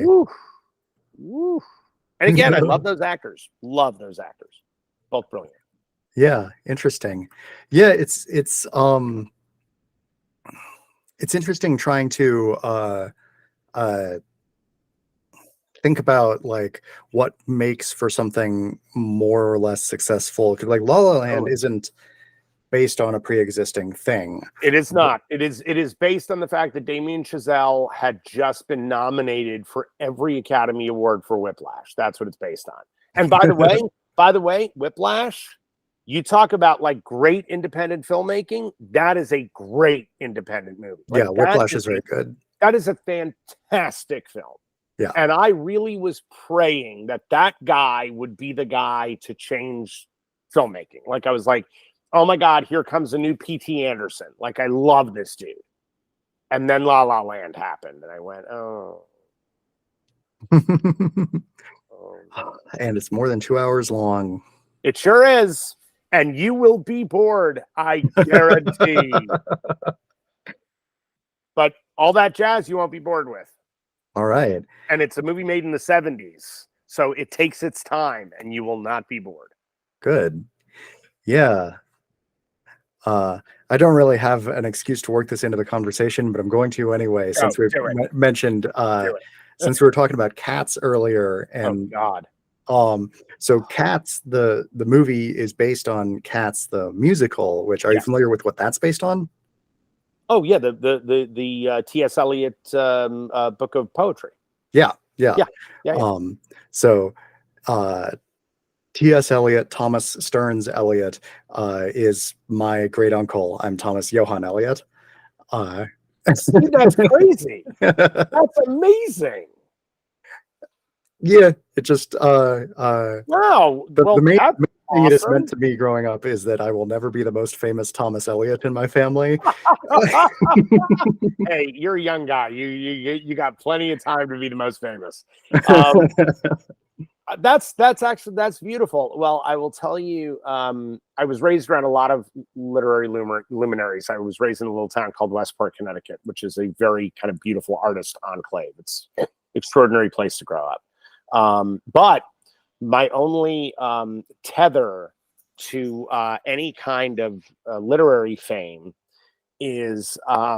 Woo. And again, I love those actors. Both brilliant. Yeah, interesting. Yeah, it's interesting trying to think about like what makes for something more or less successful. Because like La La Land isn't based on a pre-existing thing. It is not. It is based on the fact that Damien Chazelle had just been nominated for every Academy Award for Whiplash. That's what it's based on. And by the way, Whiplash You talk about like great independent filmmaking. That is a great independent movie. Like, Yeah, Whiplash is very good. That is a fantastic film. Yeah. And I really was praying that that guy would be the guy to change filmmaking. Like, I was like, oh my God, here comes a new P.T. Anderson. Like, I love this dude. And then La La Land happened. And I went, oh. And it's more than 2 hours long. It sure is. And you will be bored, I guarantee. But all that jazz you won't be bored with. All right. And it's a movie made in the 70s. So it takes its time and you will not be bored. Good. Yeah. I don't really have an excuse to work this into the conversation, but I'm going to anyway, since we've mentioned, since we were talking about Cats earlier. And oh, God. So Cats, the movie is based on Cats, the musical, which are you familiar with what that's based on? Oh yeah, the T.S. Eliot book of poetry. Yeah. So T.S. Eliot, Thomas Stearns Eliot, is my great uncle. I'm Thomas Johann Eliot. That's crazy. That's amazing. Yeah, it just wow. The main thing it has meant to me growing up is that I will never be the most famous Thomas Eliot in my family. Hey, you're a young guy. You got plenty of time to be the most famous. That's beautiful. Well, I will tell you, I was raised around a lot of literary luminaries. I was raised in a little town called Westport, Connecticut, which is a very kind of beautiful artist enclave. It's an extraordinary place to grow up. But my only tether to any kind of literary fame is I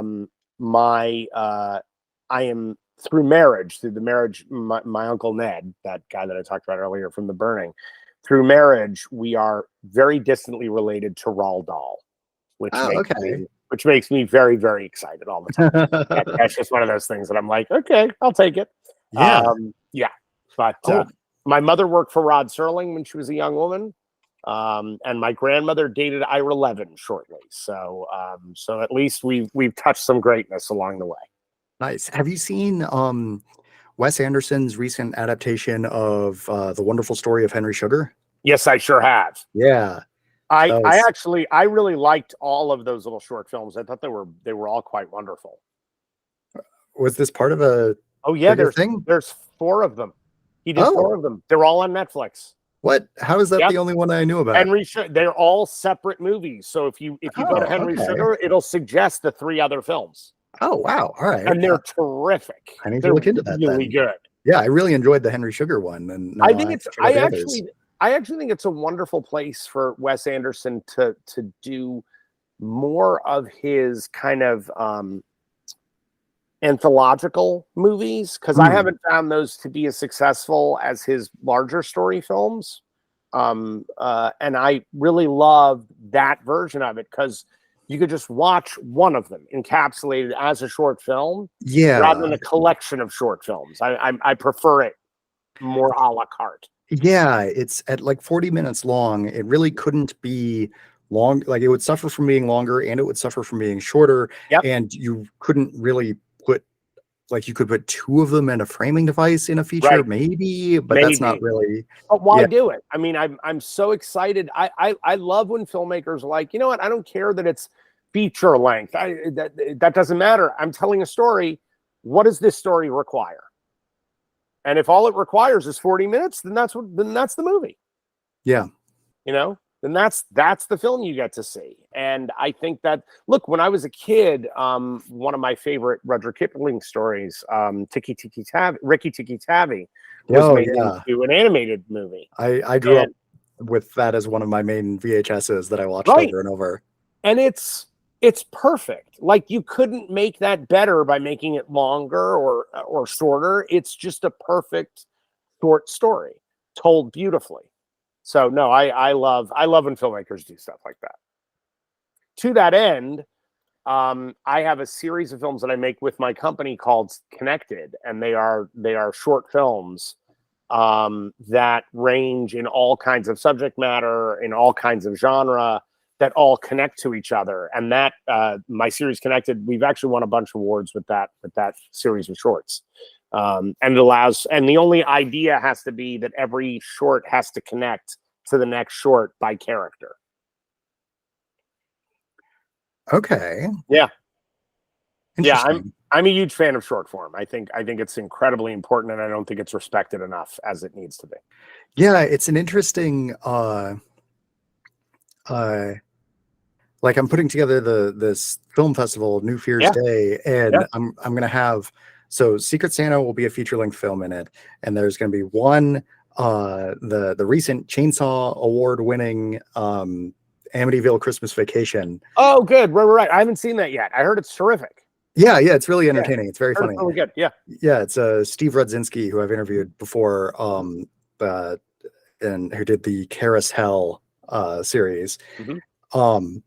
am through the marriage, my uncle Ned, that guy that I talked about earlier from The Burning, through marriage, we are very distantly related to Roald Dahl, which makes me very, very excited all the time. That's just one of those things that I'm like, okay, I'll take it. Yeah. But my mother worked for Rod Serling when she was a young woman. And my grandmother dated Ira Levin shortly. So at least we've touched some greatness along the way. Nice. Have you seen Wes Anderson's recent adaptation of The Wonderful Story of Henry Sugar? Yes, I sure have. Yeah. I really liked all of those little short films. I thought they were all quite wonderful. Was this part of a there's 4 of them. He did 4 of them. They're all on Netflix. What? How is that the only one I knew about? Henry Sugar. They're all separate movies. So if you go to Henry Sugar, it'll suggest the 3 other films. Oh wow! All right, and they're terrific. I need to look into that. Really good. Yeah, I really enjoyed the Henry Sugar one, and I think I actually think it's a wonderful place for Wes Anderson to do more of his kind of anthological movies, because I haven't found those to be as successful as his larger story films. And I really love that version of it because you could just watch one of them encapsulated as a short film, rather than a collection of short films. I prefer it more a la carte. Yeah, it's at like 40 minutes long. It really couldn't be long. Like it would suffer from being longer, and it would suffer from being shorter. And you couldn't really put, like, you could put 2 of them in a framing device in a feature, maybe, but that's not really. But why do it? I mean, I'm so excited. I love when filmmakers are like, you know what? I don't care that it's feature length. That doesn't matter. I'm telling a story. What does this story require? And if all it requires is 40 minutes, then that's the movie. Yeah. You know, then that's the film you get to see. And I think that, look, when I was a kid, one of my favorite Rudyard Kipling stories, Rikki Tikki Tavi, was made into an animated movie. I grew up with that as one of my main VHSs that I watched over and over. And it's perfect. Like, you couldn't make that better by making it longer or shorter. It's just a perfect short story told beautifully. So no, I love when filmmakers do stuff like that. To that end, I have a series of films that I make with my company called Connected, and they are short films that range in all kinds of subject matter, in all kinds of genre, that all connect to each other. And that my series Connected, we've actually won a bunch of awards with that series of shorts. And it allows, and the only idea has to be that every short has to connect to the next short by character. Okay. Yeah. Yeah, Interesting. I'm a huge fan of short form. I think it's incredibly important, and I don't think it's respected enough as it needs to be. Yeah, it's an interesting like I'm putting together this film festival, New Fear's Day, and I'm gonna have, so Secret Santa will be a feature-length film in it, and there's gonna be one the recent Chainsaw Award winning Amityville Christmas Vacation. Oh, good. Right. I haven't seen that yet. I heard it's terrific. Yeah, it's really entertaining. It's very funny. It's really good. Yeah. It's Steve Rudzinski, who I've interviewed before, and who did the Karis Hell series. Mm-hmm.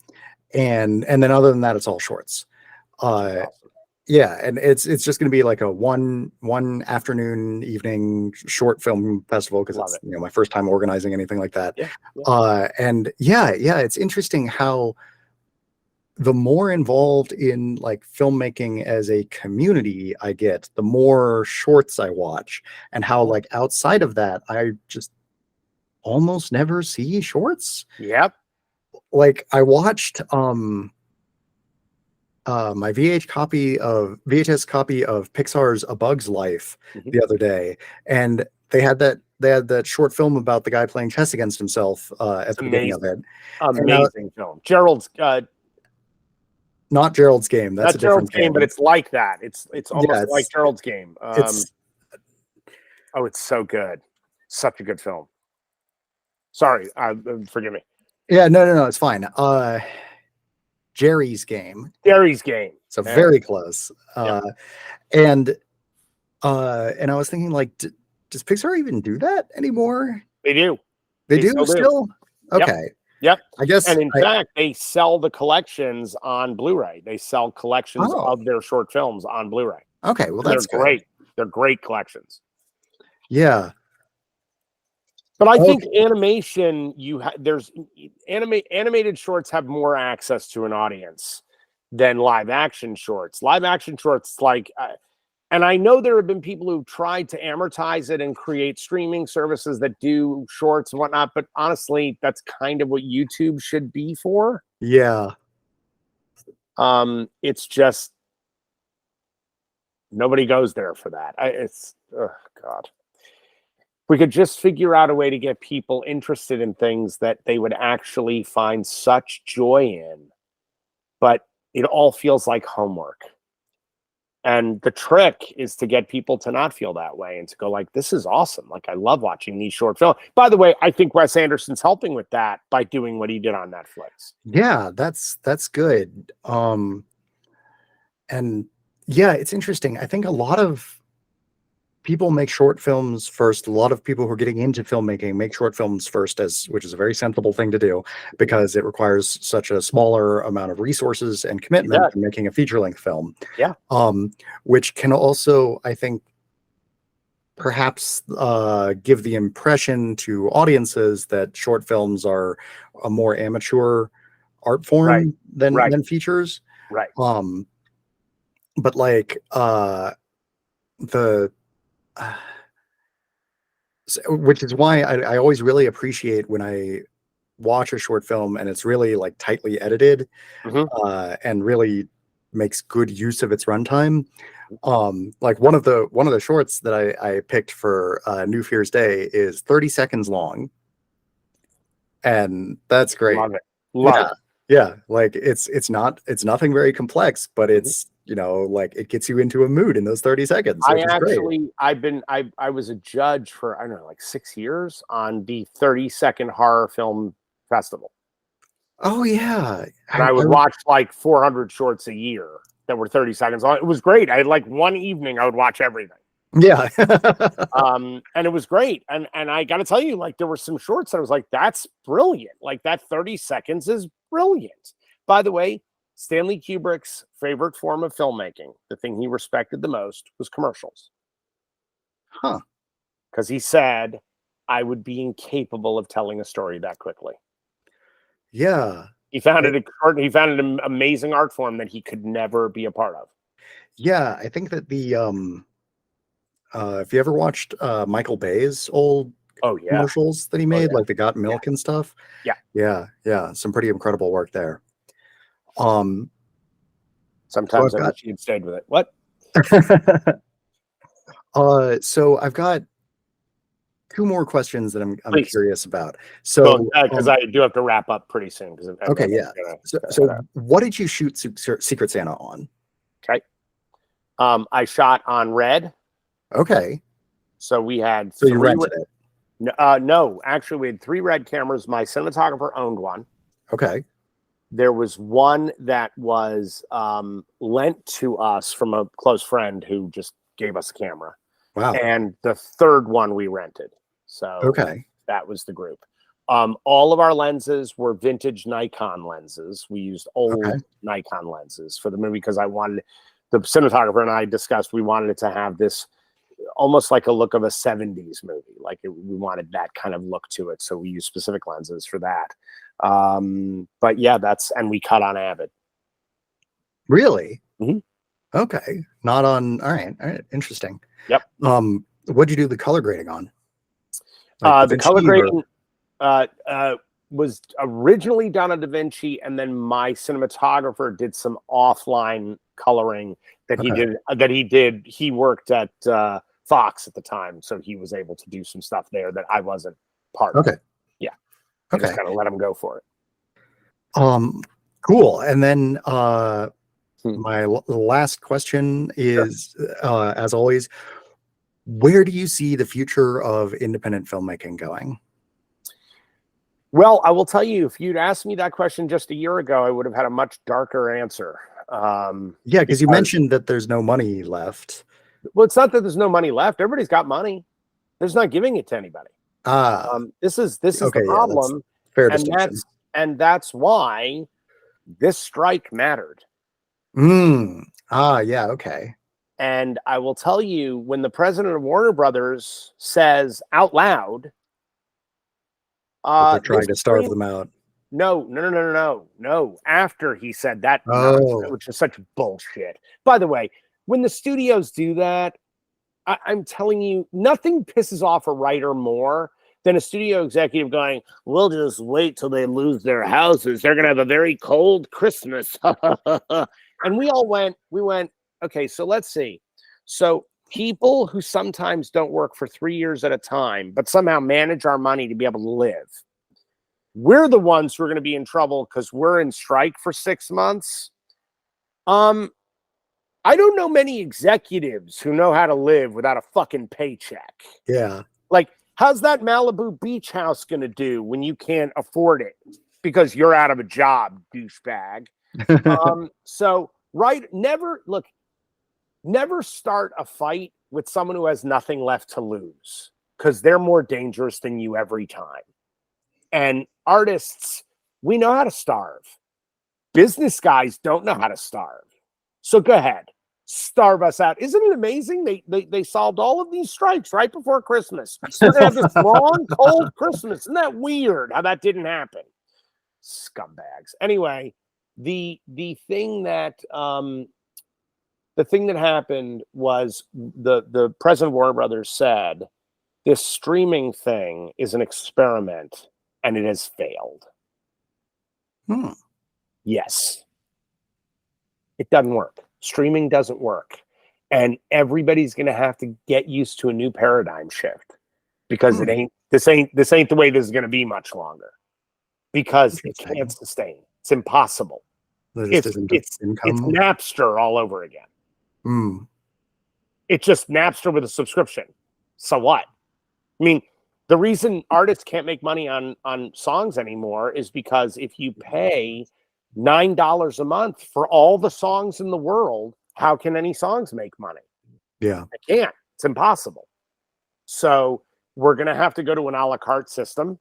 And then other than that, it's all shorts. Awesome. Yeah, and it's just going to be like a one afternoon evening short film festival, because it's my first time organizing anything like that. And it's interesting how the more involved in like filmmaking as a community I get, the more shorts I watch, and how like outside of that I just almost never see shorts. Yep. Like I watched my VHS copy of Pixar's A Bug's Life the other day, and they had that short film about the guy playing chess against himself at the beginning of it. Amazing film. Gerald's not Gerald's Game. That's not Gerald's Game, but it's like that. It's almost like Gerald's Game. It's so good. Such a good film. Sorry, forgive me. Yeah, no, it's fine. Jerry's Game. Jerry's Game. So very close. And I was thinking, like, does Pixar even do that anymore? They do. They do still? Okay. Yep. I guess. And in fact, they sell the collections on Blu-ray. They sell collections of their short films on Blu-ray. Okay, well that's great. They're great collections. Yeah. But I think animation, animated shorts have more access to an audience than live action shorts. Live action shorts, like, and I know there have been people who tried to amortize it and create streaming services that do shorts and whatnot, but honestly, that's kind of what YouTube should be for. Yeah. It's just nobody goes there for that. Oh God. We could just figure out a way to get people interested in things that they would actually find such joy in, but it all feels like homework. And the trick is to get people to not feel that way and to go like, this is awesome. Like, I love watching these short films. By the way, I think Wes Anderson's helping with that by doing what he did on Netflix. Yeah, that's good. And yeah, it's interesting. I think a lot of people make short films first. A lot of people who are getting into filmmaking make short films first, which is a very sensible thing to do, because it requires such a smaller amount of resources and commitment to making a feature-length film. Yeah. Which can also, I think, perhaps give the impression to audiences that short films are a more amateur art form than features. Right. But like which is why I always really appreciate when I watch a short film and it's really like tightly edited and really makes good use of its runtime. Like one of the shorts that I picked for New Fear's Day is 30 seconds long, and that's great. Love it. Yeah, like it's nothing very complex, but it's like it gets you into a mood in those 30 seconds. I was a judge for, I don't know, like 6 years on the 30-second horror film festival. Oh yeah. And I would watch like 400 shorts a year that were 30 seconds long. It was great. I had like one evening I would watch everything. Yeah. And it was great. And I got to tell you, like, there were some shorts that I was like, that's brilliant. Like, that 30 seconds is brilliant. By the way, Stanley Kubrick's favorite form of filmmaking, the thing he respected the most, was commercials. Huh. because he said I would be incapable of telling a story that quickly. Yeah. He found he found an amazing art form that he could never be a part of. Yeah, I think that the if you ever watched Michael Bay's old Oh yeah, commercials that he made, yeah. like the Got Milk and stuff. Yeah. Yeah, some pretty incredible work there. So Sometimes I've I wish he had stayed with it. What? so I've got two more questions that I'm Please. curious about. So because I do have to wrap up pretty soon. Okay, yeah. So what did you shoot Secret Santa on? Okay. I shot on red. Okay. So we had So you rented it? No, actually, we had 3 red cameras. My cinematographer owned one. Okay. There was one that was lent to us from a close friend who just gave us a camera. Wow. And the third one we rented. So okay, that was the group. All of our lenses were vintage Nikon lenses. We used old Nikon lenses for the movie because the cinematographer and I discussed we wanted it to have this almost like a look of a 70s movie. Like we wanted that kind of look to it. So we used specific lenses for that. But yeah, and we cut on Avid. Really? Mm-hmm. Okay. Not on. All right. Interesting. Yep. What'd you do the color grading on? The color grading was originally done on DaVinci, and then my cinematographer did some offline coloring that he did. He worked at Fox at the time, so he was able to do some stuff there that I wasn't part of. Yeah. I just kind of let him go for it. Cool. And then my last question is, as always, where do you see the future of independent filmmaking going? Well, I will tell you, if you'd asked me that question just a year ago, I would have had a much darker answer. Yeah, because you mentioned that there's no money left. Well, it's not that there's no money left. Everybody's got money. They're just not giving it to anybody. This is the problem. Yeah, fair distinction. And that's why this strike mattered. Yeah, okay. And I will tell you, when the president of Warner Brothers says out loud, they're trying to starve them out. No. After he said that, which is such bullshit. By the way, when the studios do that, I'm telling you, nothing pisses off a writer more than a studio executive going, "We'll just wait till they lose their houses. They're going to have a very cold Christmas." And we went, okay, so let's see. So people who sometimes don't work for 3 years at a time, but somehow manage our money to be able to live, we're the ones who are going to be in trouble because we're in strike for 6 months. I don't know many executives who know how to live without a fucking paycheck. Yeah. Like, how's that Malibu beach house going to do when you can't afford it because you're out of a job, douchebag? Never start a fight with someone who has nothing left to lose, because they're more dangerous than you every time. And artists, we know how to starve. Business guys don't know how to starve. So go ahead, starve us out. Isn't it amazing? They solved all of these strikes right before Christmas. We're gonna have this long, cold Christmas. Isn't that weird how that didn't happen? Scumbags. Anyway, the thing that happened was the president of Warner Brothers said this streaming thing is an experiment and it has failed. Yes. It doesn't work. Streaming doesn't work. And everybody's going to have to get used to a new paradigm shift, because this ain't the way this is going to be much longer, because it can't sustain. It's impossible. It's Napster all over again. It's just Napster with a subscription. So what? I mean, the reason artists can't make money on songs anymore is because if you pay $9 a month for all the songs in the world, how can any songs make money? Yeah. I can't. It's impossible. So we're going to have to go to an a la carte system.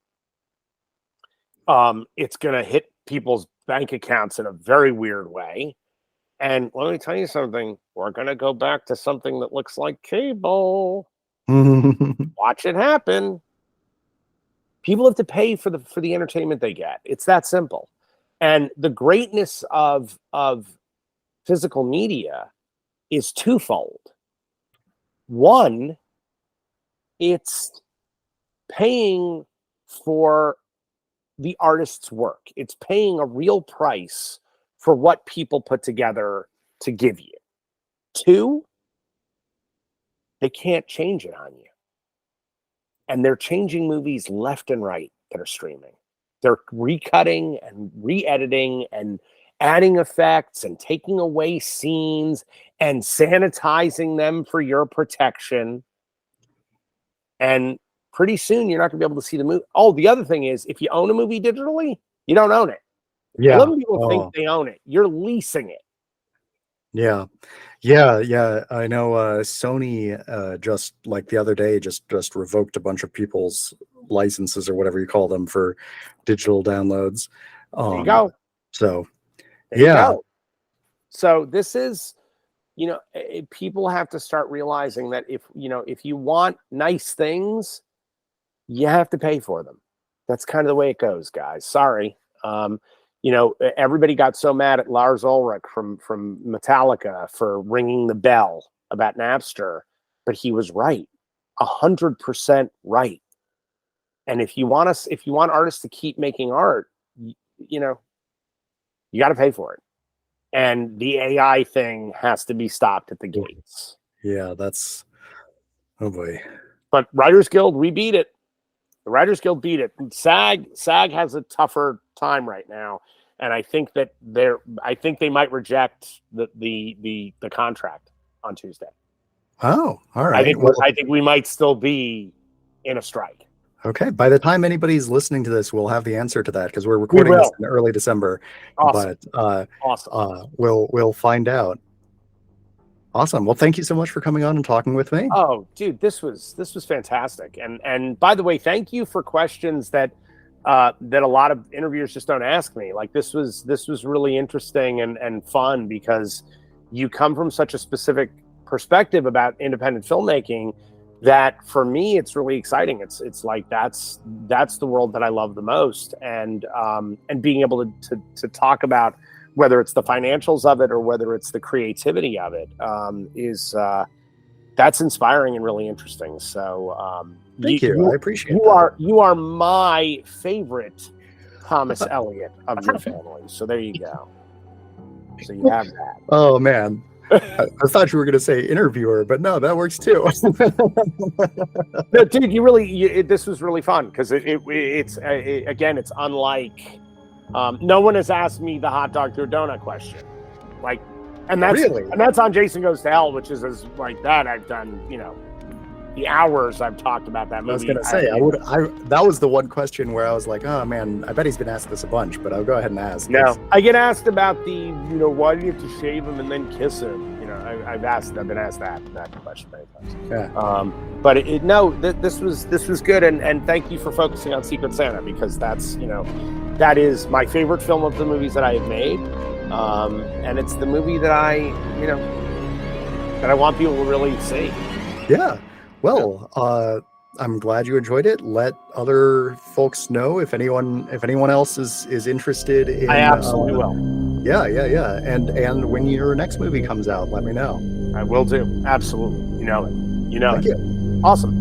It's going to hit people's bank accounts in a very weird way. And let me tell you something. We're going to go back to something that looks like cable. watch it happen. People have to pay for the entertainment they get. It's that simple. And the greatness of physical media is twofold. One, it's paying for the artist's work. It's paying a real price for what people put together to give you. Two, they can't change it on you. And they're changing movies left and right that are streaming. They're recutting and re-editing and adding effects and taking away scenes and sanitizing them for your protection. And pretty soon you're not going to be able to see the movie. Oh, the other thing is, if you own a movie digitally, you don't own it. Yeah. A lot of people think they own it. You're leasing it. Yeah. I know Sony just like the other day just revoked a bunch of people's licenses or whatever you call them for digital downloads. There you go. So There you go. So this is, people have to start realizing that if you want nice things, you have to pay for them. That's kind of the way it goes, guys. Sorry. Everybody got so mad at Lars Ulrich from Metallica for ringing the bell about Napster, but he was right, 100% right. And if you want artists to keep making art, you got to pay for it. And the AI thing has to be stopped at the gates. Yeah, oh boy. But Writers Guild, we beat it. The Writers Guild beat it. SAG has a tougher time right now, and I think that they might reject the contract on Tuesday. Oh, all right. I think we might still be in a strike. Okay. By the time anybody's listening to this, we'll have the answer to that because we're recording this in early December. Awesome. But awesome. We'll find out. Awesome. Well, thank you so much for coming on and talking with me. Oh, dude, this was fantastic. And by the way, thank you for questions that a lot of interviewers just don't ask me. Like this was really interesting and fun because you come from such a specific perspective about independent filmmaking that for me it's really exciting. It's like that's the world that I love the most, and being able to talk about whether it's the financials of it or whether it's the creativity of it is that's inspiring and really interesting. So thank you. I appreciate that. You are my favorite Thomas Elliott of your family. So there you go. So you have that. Oh man. I thought you were going to say interviewer, but no, that works too. No, dude, this was really fun because it's unlike. No one has asked me the hot dog through a donut question, and that's on Jason Goes to Hell, which is as like that I've done. The hours I've talked about that movie. I was going to say that was the one question where I was like, oh man, I bet he's been asked this a bunch, but I'll go ahead and ask. No, I get asked about why do you have to shave him and then kiss him? I've been asked that question many times. Yeah. But this was good, and thank you for focusing on Secret Santa because that's that is my favorite film of the movies that I have made, and it's the movie that I want people to really see. Yeah. Well, I'm glad you enjoyed it. Let other folks know if anyone else is interested in. I absolutely will. Yeah. And when your next movie comes out, let me know. I will do. Absolutely. You know it. Thank you. Awesome.